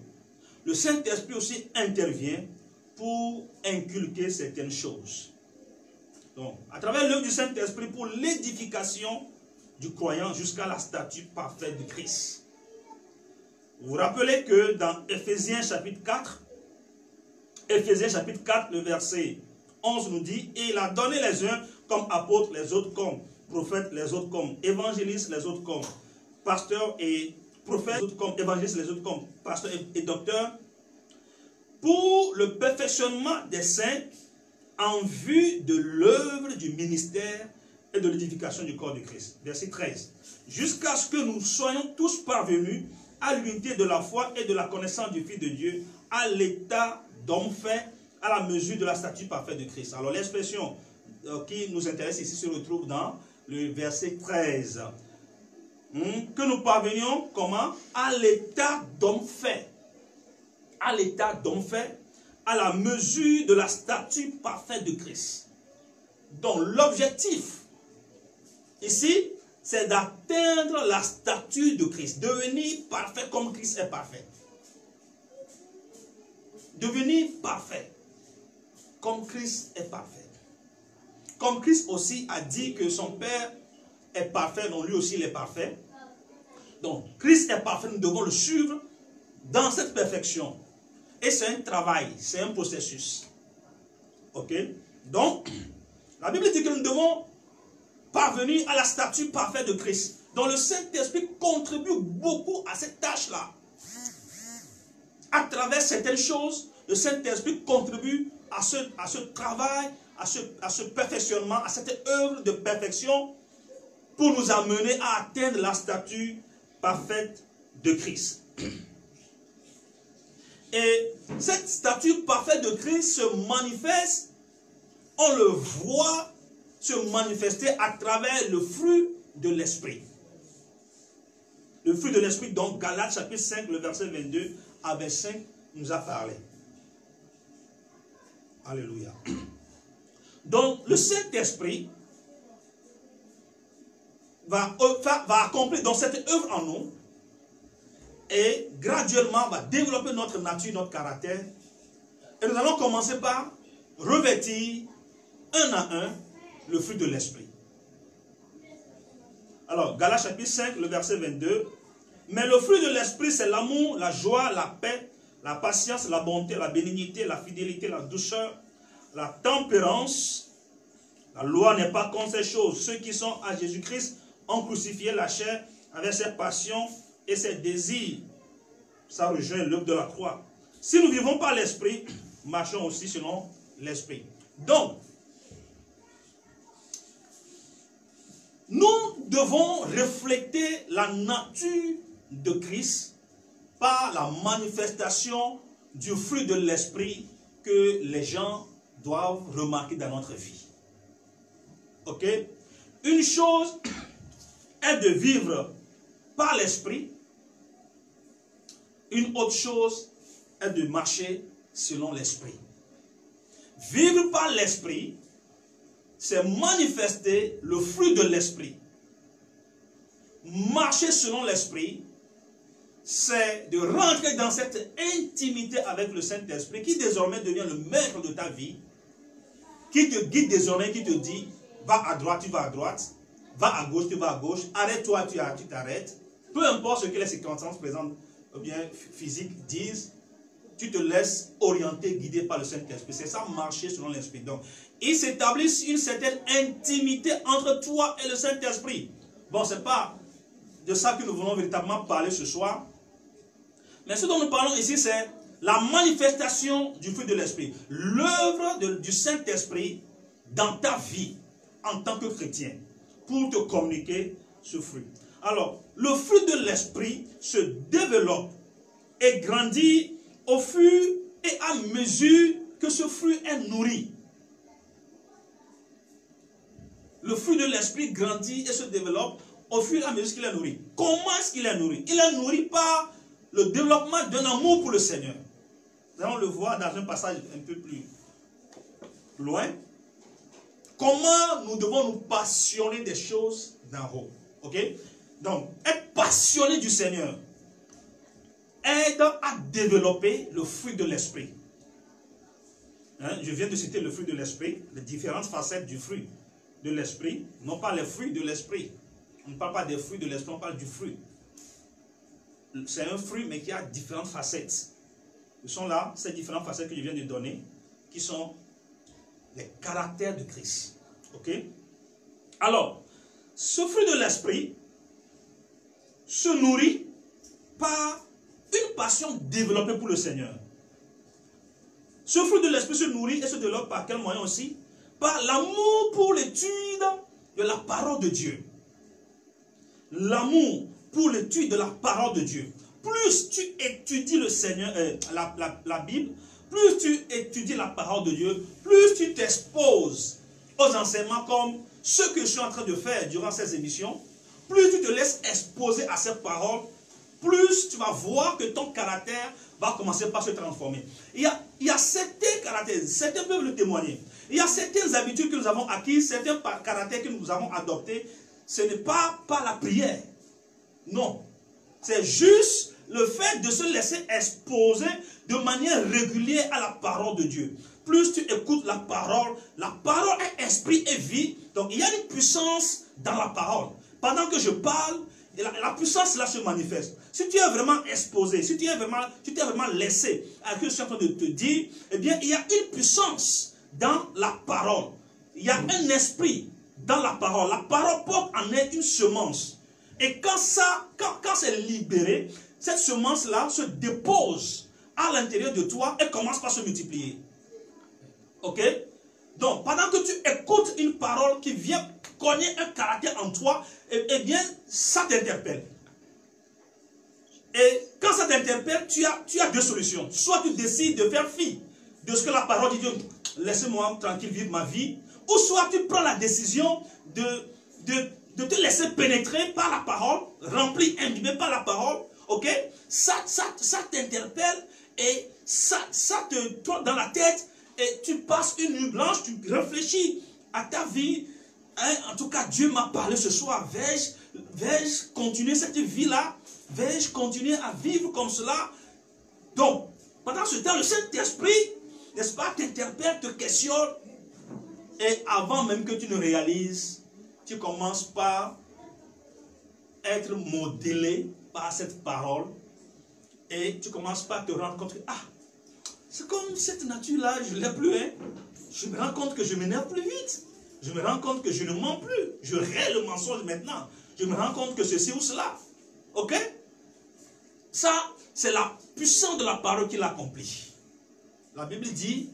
le Saint-Esprit aussi intervient pour inculquer certaines choses. Donc, à travers l'œuvre du Saint-Esprit pour l'édification du croyant jusqu'à la stature parfaite de Christ. Vous vous rappelez que dans Éphésiens chapitre 4, le verset 11 nous dit, et il a donné les uns comme apôtres, les autres comme prophètes, les autres comme évangélistes, les autres comme pasteurs et prophètes, les autres comme évangélistes, les autres comme pasteurs et docteurs, pour le perfectionnement des saints en vue de l'œuvre du ministère et de l'édification du corps de Christ. Verset 13. Jusqu'à ce que nous soyons tous parvenus à l'unité de la foi et de la connaissance du Fils de Dieu, à l'état d'homme fait, à la mesure de la stature parfaite de Christ. Alors l'expression qui nous intéresse ici se retrouve dans le verset 13. Que nous parvenions comment? À l'état d'homme fait. À l'état d'homme fait, à la mesure de la stature parfaite de Christ. Donc l'objectif ici, c'est d'atteindre la stature de Christ. Devenir parfait comme Christ est parfait. Devenir parfait comme Christ est parfait. Comme Christ aussi a dit que son Père est parfait, donc lui aussi il est parfait. Donc Christ est parfait, nous devons le suivre dans cette perfection. Et c'est un travail, c'est un processus. Ok? Donc, la Bible dit que nous devons parvenir à la stature parfaite de Christ. Donc le Saint-Esprit contribue beaucoup à cette tâche-là. À travers certaines choses, le Saint-Esprit contribue à ce travail, à ce perfectionnement, à cette œuvre de perfection pour nous amener à atteindre la stature parfaite de Christ. Et cette stature parfaite de Christ se manifeste, on le voit se manifester à travers le fruit de l'Esprit. Le fruit de l'Esprit, donc Galates chapitre 5, le verset 22 à 25 nous a parlé. Alléluia. Donc le Saint-Esprit va accomplir dans cette œuvre en nous et graduellement va développer notre nature, notre caractère. Et nous allons commencer par revêtir un à un le fruit de l'Esprit. Alors, Galates chapitre 5, le verset 22. Mais le fruit de l'Esprit, c'est l'amour, la joie, la paix, la patience, la bonté, la bénignité, la fidélité, la douceur, la tempérance. La loi n'est pas contre ces choses. Ceux qui sont à Jésus-Christ ont crucifié la chair avec ses passions et ses désirs. Ça rejoint l'œuvre de la croix. Si nous vivons par l'Esprit, marchons aussi selon l'Esprit. Donc, nous devons refléter la nature de Christ par la manifestation du fruit de l'Esprit que les gens doivent remarquer dans notre vie. Ok? Une chose est de vivre par l'Esprit. Une autre chose est de marcher selon l'Esprit. Vivre par l'Esprit, c'est manifester le fruit de l'Esprit. Marcher selon l'Esprit, c'est de rentrer dans cette intimité avec le Saint-Esprit qui désormais devient le maître de ta vie, qui te guide désormais, qui te dit, va à droite, tu vas à droite, va à gauche, tu vas à gauche, arrête-toi, tu t'arrêtes. Peu importe ce que les circonstances présentes, ou bien physiques disent, tu te laisses orienter, guider par le Saint-Esprit. C'est ça, marcher selon l'Esprit. Donc, il s'établit une certaine intimité entre toi et le Saint-Esprit. Bon, ce n'est pas de ça que nous voulons véritablement parler ce soir. Mais ce dont nous parlons ici, c'est la manifestation du fruit de l'Esprit. L'œuvre du Saint-Esprit dans ta vie en tant que chrétien pour te communiquer ce fruit. Alors, le fruit de l'Esprit se développe et grandit au fur et à mesure que ce fruit est nourri. Le fruit de l'Esprit grandit et se développe au fur et à mesure qu'il est nourri. Comment est-ce qu'il est nourri? Il est nourri par le développement d'un amour pour le Seigneur. Nous allons le voir dans un passage un peu plus loin. Comment nous devons nous passionner des choses d'en haut. Ok? Donc, être passionné du Seigneur aide à développer le fruit de l'esprit. Hein? Je viens de citer le fruit de l'esprit, les différentes facettes du fruit de l'esprit, non pas les fruits de l'esprit. On ne parle pas des fruits de l'esprit, on parle du fruit. C'est un fruit, mais qui a différentes facettes. Ce sont là, ces différentes facettes que je viens de donner, qui sont les caractères de Christ. Ok? Alors, ce fruit de l'esprit se nourrit par une passion développée pour le Seigneur. Ce fruit de l'esprit se nourrit et se développe par quel moyen aussi? Par l'amour pour l'étude de la parole de Dieu. L'amour pour l'étude de la parole de Dieu. Plus tu étudies le Seigneur, la Bible, plus tu étudies la parole de Dieu, plus tu t'exposes aux enseignements comme ce que je suis en train de faire durant ces émissions, plus tu te laisses exposer à ces paroles, plus tu vas voir que ton caractère va commencer par se transformer. Il y a certains caractères, certains peuvent le témoigner. Il y a certaines habitudes que nous avons acquises, certains caractères que nous avons adoptés. Ce n'est pas par la prière. Non. C'est juste le fait de se laisser exposer de manière régulière à la parole de Dieu. Plus tu écoutes la parole est esprit et vie. Donc il y a une puissance dans la parole. Pendant que je parle, la puissance là se manifeste. Si tu es vraiment exposé, si tu t'es vraiment laissé à ce que je suis en train de te dire, eh bien il y a une puissance dans la parole. Il y a un esprit dans la parole. La parole porte en elle une semence. Et quand c'est libéré, cette semence-là se dépose à l'intérieur de toi et commence par se multiplier. Ok? Donc, pendant que tu écoutes une parole qui vient cogner un caractère en toi, eh bien, ça t'interpelle. Et quand ça t'interpelle, tu as deux solutions. Soit tu décides de faire fi de ce que la parole dit, laissez-moi tranquille vivre ma vie. Ou soit tu prends la décision de te laisser pénétrer par la parole, rempli, imbibé par la parole. Ok? Ça t'interpelle et ça te tourne dans la tête et tu passes une nuit blanche, tu réfléchis à ta vie. Hein? En tout cas, Dieu m'a parlé ce soir. Vais-je continuer cette vie-là? Vais-je continuer à vivre comme cela? Donc, pendant ce temps, le Saint-Esprit, n'est-ce pas, t'interpelle, te questionne. Et avant même que tu ne réalises, tu commences par être modélé par cette parole. Et tu commences par te rendre compte que, c'est comme cette nature-là, je ne l'ai plus. Hein. Je me rends compte que je m'énerve plus vite. Je me rends compte que je ne mens plus. Je rêve le mensonge maintenant. Je me rends compte que ceci ou cela. Ok? Ça, c'est la puissance de la parole qui l'accomplit. La Bible dit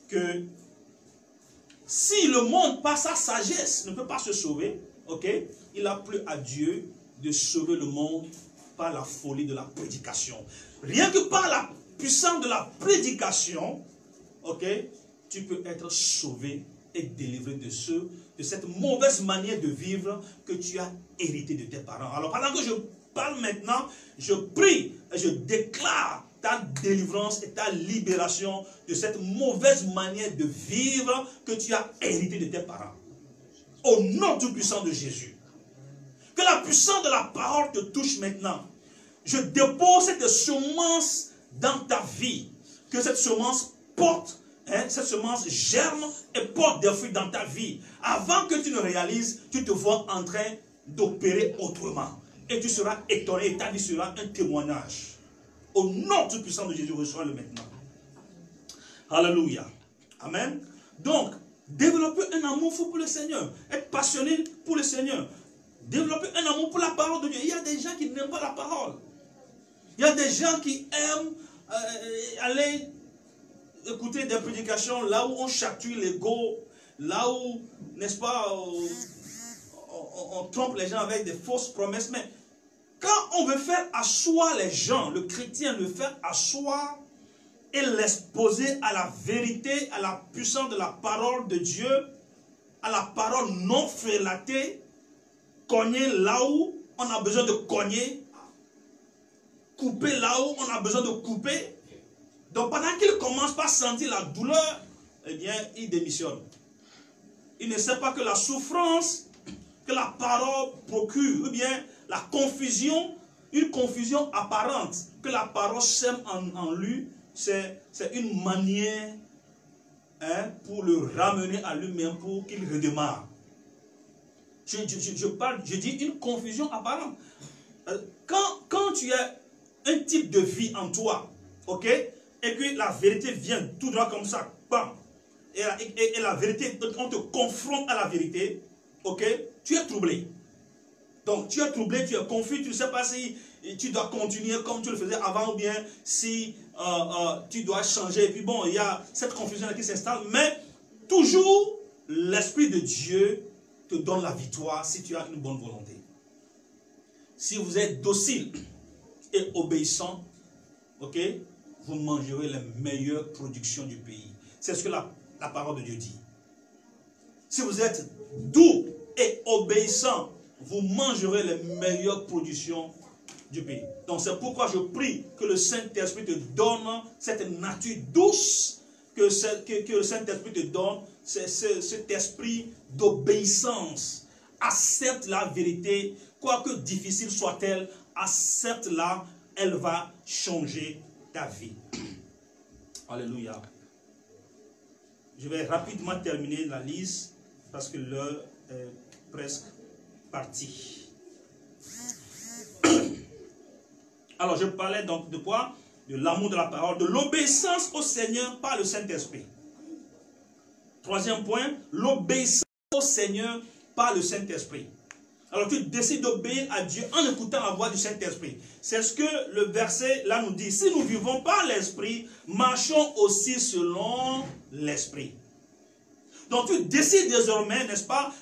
que si le monde par sa sagesse ne peut pas se sauver, ok, il a plu à Dieu de sauver le monde par la folie de la prédication. Rien que par la puissance de la prédication, ok, tu peux être sauvé et délivré de cette mauvaise manière de vivre que tu as hérité de tes parents. Alors pendant que je parle maintenant, je prie et je déclare ta délivrance et ta libération de cette mauvaise manière de vivre que tu as hérité de tes parents. Au nom tout puissant de Jésus. Que la puissance de la parole te touche maintenant. Je dépose cette semence dans ta vie. Que cette semence porte, cette semence germe et porte des fruits dans ta vie. Avant que tu ne réalises, tu te vois en train d'opérer autrement. Et tu seras étonné et ta vie sera un témoignage. Au nom tout puissant de Jésus, reçois-le maintenant. Alléluia. Amen. Donc, développer un amour fou pour le Seigneur. Être passionné pour le Seigneur. Développer un amour pour la parole de Dieu. Il y a des gens qui n'aiment pas la parole. Il y a des gens qui aiment aller écouter des prédications là où on chatouille l'ego, là où, n'est-ce pas, on trompe les gens avec des fausses promesses. Mais quand on veut faire asseoir les gens, le chrétien le fait asseoir et l'exposer à la vérité, à la puissance de la parole de Dieu, à la parole non frélatée, cogner là où on a besoin de cogner, couper là où on a besoin de couper. Donc pendant qu'il commence par sentir la douleur, eh bien, il démissionne. Il ne sait pas que la souffrance que la parole procure, ou bien la confusion, une confusion apparente que la parole sème en lui, c'est une manière pour le ramener à lui-même pour qu'il redémarre. Je dis une confusion apparente. Quand tu as un type de vie en toi, ok, et que la vérité vient tout droit comme ça, bam, et la vérité, on te confronte à la vérité, ok, tu es troublé. Donc tu es troublé, tu es confus, tu ne sais pas si tu dois continuer comme tu le faisais avant ou bien si tu dois changer. Et puis bon, il y a cette confusion qui s'installe, mais toujours l'Esprit de Dieu te donne la victoire si tu as une bonne volonté. Si vous êtes docile et obéissant, ok, vous mangerez les meilleures productions du pays. C'est ce que la parole de Dieu dit. Si vous êtes doux et obéissant, vous mangerez les meilleures productions du pays. Donc c'est pourquoi je prie que le Saint-Esprit te donne cette nature douce, que le Saint-Esprit te donne cet esprit d'obéissance. Accepte la vérité, quoique difficile soit-elle, accepte-la, elle va changer ta vie. Alléluia. Je vais rapidement terminer la liste parce que l'heure est presque partie. Alors je parlais donc de quoi? De l'amour de la parole, de l'obéissance au Seigneur par le Saint-Esprit. Troisième point, l'obéissance au Seigneur par le Saint-Esprit. Alors tu décides d'obéir à Dieu en écoutant la voix du Saint-Esprit. C'est ce que le verset là nous dit. Si nous vivons par l'Esprit, marchons aussi selon l'Esprit. Donc tu décides désormais, n'est-ce pas,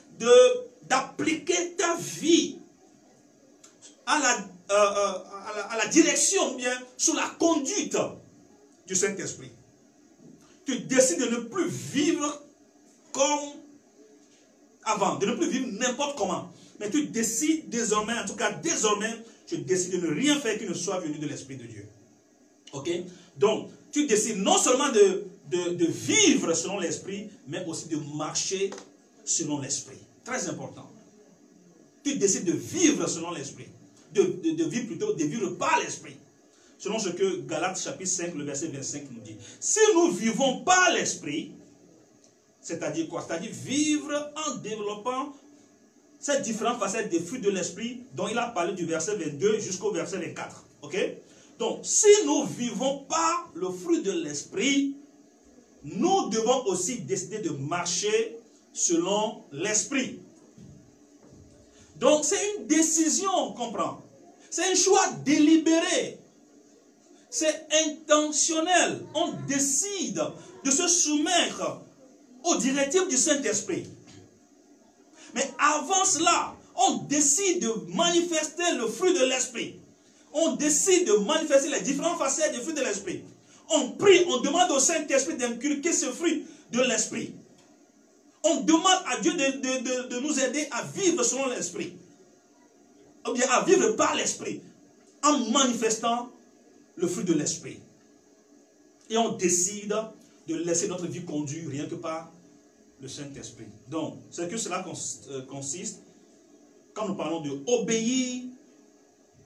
d'appliquer ta vie à la direction, bien, sous la conduite du Saint-Esprit. Tu décides de ne plus vivre comme avant, de ne plus vivre n'importe comment. Mais tu décides désormais, en tout cas désormais, je décide de ne rien faire qui ne soit venu de l'Esprit de Dieu. Ok? Donc, tu décides non seulement de vivre selon l'Esprit, mais aussi de marcher selon l'Esprit. Très important. Tu décides de vivre selon l'Esprit. De vivre plutôt, de vivre par l'Esprit. Selon ce que Galates chapitre 5, le verset 25 nous dit. Si nous vivons par l'Esprit, c'est-à-dire quoi? C'est-à-dire vivre en développant ces différentes facettes des fruits de l'Esprit dont il a parlé du verset 22 jusqu'au verset 24. Ok? Donc, si nous vivons par le fruit de l'Esprit, nous devons aussi décider de marcher selon l'Esprit. Donc, c'est une décision, on comprend. C'est un choix délibéré. C'est intentionnel. On décide de se soumettre aux directives du Saint-Esprit. Mais avant cela, on décide de manifester le fruit de l'Esprit. On décide de manifester les différentes facettes du fruit de l'Esprit. On prie, on demande au Saint-Esprit d'inculquer ce fruit de l'Esprit. On demande à Dieu de nous aider à vivre selon l'Esprit. Ou bien à vivre par l'Esprit. En manifestant le fruit de l'Esprit. Et on décide de laisser notre vie conduire rien que par le Saint-Esprit. Donc, c'est que cela consiste quand nous parlons de obéir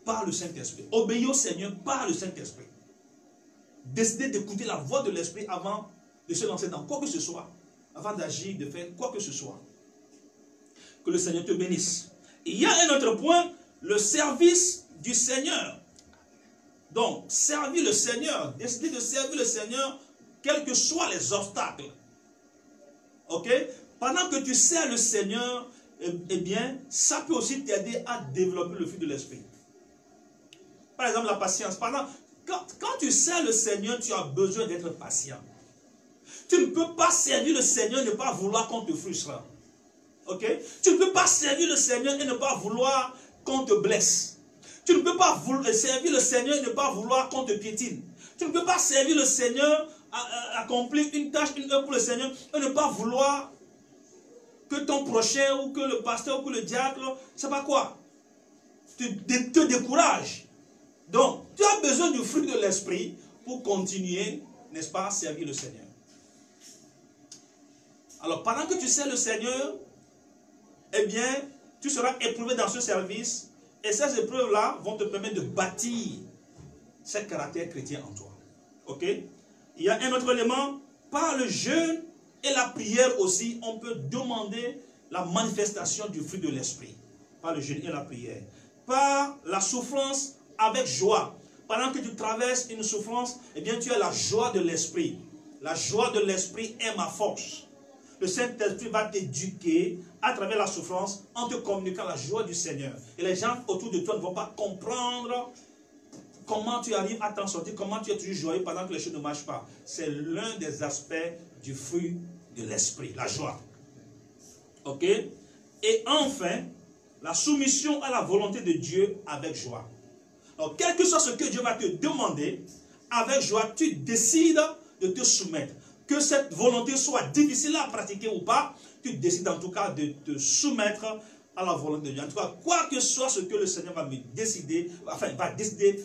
par le Saint-Esprit. Obéir au Seigneur par le Saint-Esprit. Décider d'écouter la voix de l'Esprit avant de se lancer dans quoi que ce soit. Avant d'agir, de faire quoi que ce soit. Que le Seigneur te bénisse. Il y a un autre point, le service du Seigneur. Donc, servir le Seigneur, décider de servir le Seigneur, quels que soient les obstacles. Ok? Pendant que tu sers le Seigneur, eh bien, ça peut aussi t'aider à développer le fruit de l'Esprit. Par exemple, la patience. Quand tu sers le Seigneur, tu as besoin d'être patient. Tu ne peux pas servir le Seigneur et ne pas vouloir qu'on te frustre. Ok? Tu ne peux pas servir le Seigneur et ne pas vouloir qu'on te blesse. Tu ne peux pas servir le Seigneur et ne pas vouloir qu'on te piétine. Tu ne peux pas servir le Seigneur, accomplir une tâche, une œuvre pour le Seigneur et ne pas vouloir que ton prochain ou que le pasteur ou que le diacre, c'est pas quoi, te décourage. Donc, tu as besoin du fruit de l'esprit pour continuer, n'est-ce pas, à servir le Seigneur. Alors, pendant que tu sers le Seigneur, eh bien, tu seras éprouvé dans ce service et ces épreuves-là vont te permettre de bâtir ce caractère chrétien en toi. Ok? Il y a un autre élément, par le jeûne et la prière aussi, on peut demander la manifestation du fruit de l'esprit. Par le jeûne et la prière. Par la souffrance avec joie. Pendant que tu traverses une souffrance, eh bien tu as la joie de l'esprit. La joie de l'esprit est ma force. Le Saint-Esprit va t'éduquer à travers la souffrance en te communiquant la joie du Seigneur. Et les gens autour de toi ne vont pas comprendre comment tu arrives à t'en sortir, comment tu es toujours joyeux pendant que les choses ne marchent pas. C'est l'un des aspects du fruit de l'esprit, la joie. Ok? Et enfin, la soumission à la volonté de Dieu avec joie. Alors, quel que soit ce que Dieu va te demander, avec joie, tu décides de te soumettre. Que cette volonté soit difficile à pratiquer ou pas, tu décides en tout cas de te soumettre à la volonté de Dieu. En tout cas, quoi que soit ce que le Seigneur va me décider, enfin, va décider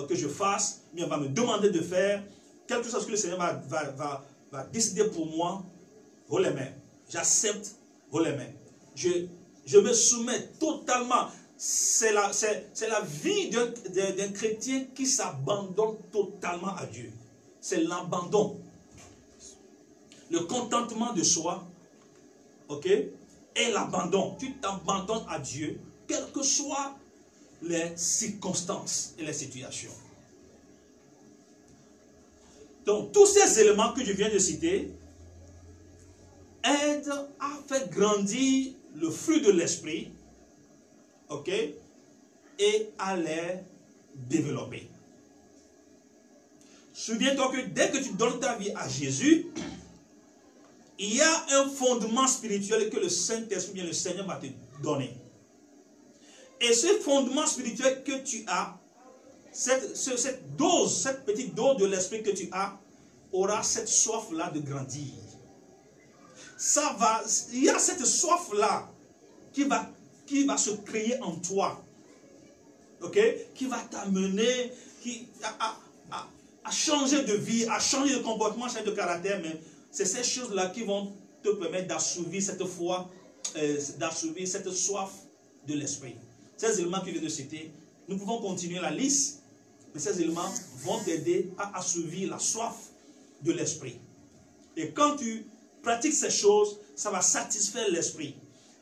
que je fasse, il va me demander de faire, quel que soit ce que le Seigneur va décider pour moi, haut les mains. J'accepte haut les mains. Je me soumets totalement. C'est la vie d'un chrétien qui s'abandonne totalement à Dieu. C'est l'abandon. Le contentement de soi, ok, et l'abandon. Tu t'abandonnes à Dieu, quelles que soient les circonstances et les situations. Donc, tous ces éléments que je viens de citer aident à faire grandir le fruit de l'esprit, ok, et à les développer. Souviens-toi que dès que tu donnes ta vie à Jésus, il y a un fondement spirituel que le Saint-Esprit, bien le Seigneur va te donner. Et ce fondement spirituel que tu as, cette dose, cette petite dose de l'esprit que tu as, aura cette soif-là de grandir. Il y a cette soif-là qui va se créer en toi. Ok? Qui va t'amener à changer de vie, à changer de comportement, changer de caractère, mais c'est ces choses-là qui vont te permettre d'assouvir cette foi, d'assouvir cette soif de l'esprit. Ces éléments que je viens de citer, nous pouvons continuer la liste, mais ces éléments vont t'aider à assouvir la soif de l'esprit. Et quand tu pratiques ces choses, ça va satisfaire l'esprit.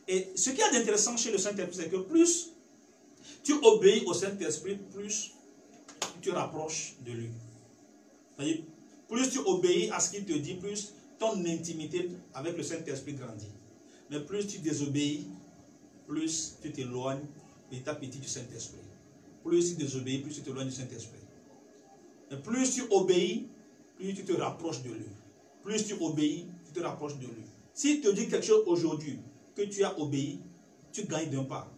Et ce qui est intéressant chez le Saint-Esprit, c'est que plus tu obéis au Saint-Esprit, plus tu te rapproches de lui. C'est-à-dire, plus tu obéis à ce qu'il te dit, plus ton intimité avec le Saint-Esprit grandit. Mais plus tu désobéis, plus tu t'éloignes petit à petit du Saint-Esprit. Plus tu désobéis, plus tu t'éloignes du Saint-Esprit. Mais plus tu obéis, plus tu te rapproches de lui. Plus tu obéis, tu te rapproches de lui. S'il te dit quelque chose aujourd'hui, que tu as obéi, tu gagnes d'un pas.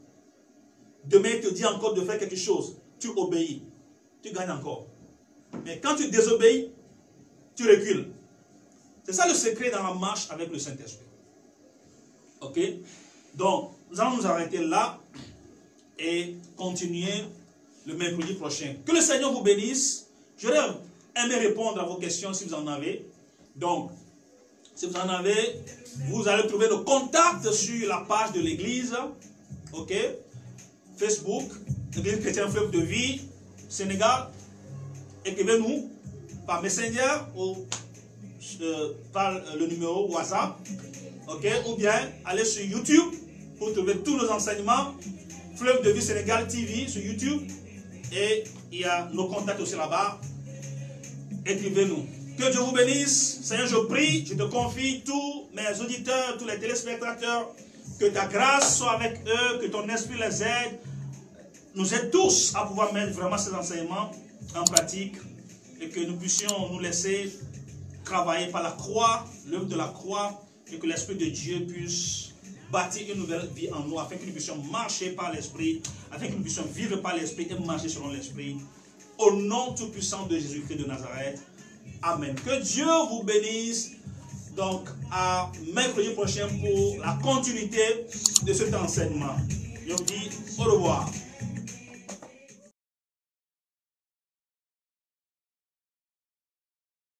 Demain, il te dit encore de faire quelque chose, tu obéis, tu gagnes encore. Mais quand tu désobéis, tu recules. C'est ça le secret dans la marche avec le Saint-Esprit. Ok? Donc, nous allons nous arrêter là et continuer le mercredi prochain. Que le Seigneur vous bénisse. J'aurais aimé répondre à vos questions si vous en avez. Donc, si vous en avez, vous allez trouver le contact sur la page de l'église. Ok? Facebook, Église chrétienne Fleuve de Vie, Sénégal. Écrivez-nous par Messenger ou par le numéro WhatsApp. Ok? Ou bien allez sur YouTube pour trouver tous nos enseignements. Fleuve de Vie Sénégal TV sur YouTube. Et il y a nos contacts aussi là-bas. Écrivez-nous. Que Dieu vous bénisse. Seigneur, je prie, je te confie tous mes auditeurs, tous les téléspectateurs. Que ta grâce soit avec eux, que ton esprit les aide. Nous aide tous à pouvoir mettre vraiment ces enseignements en pratique. Et que nous puissions nous laisser travailler par la croix, l'œuvre de la croix. Et que l'Esprit de Dieu puisse bâtir une nouvelle vie en nous, afin que nous puissions marcher par l'Esprit, afin que nous puissions vivre par l'Esprit et marcher selon l'Esprit. Au nom tout-puissant de Jésus-Christ de Nazareth. Amen. Que Dieu vous bénisse Donc, à mercredi prochain pour la continuité de cet enseignement. Je vous dis au revoir.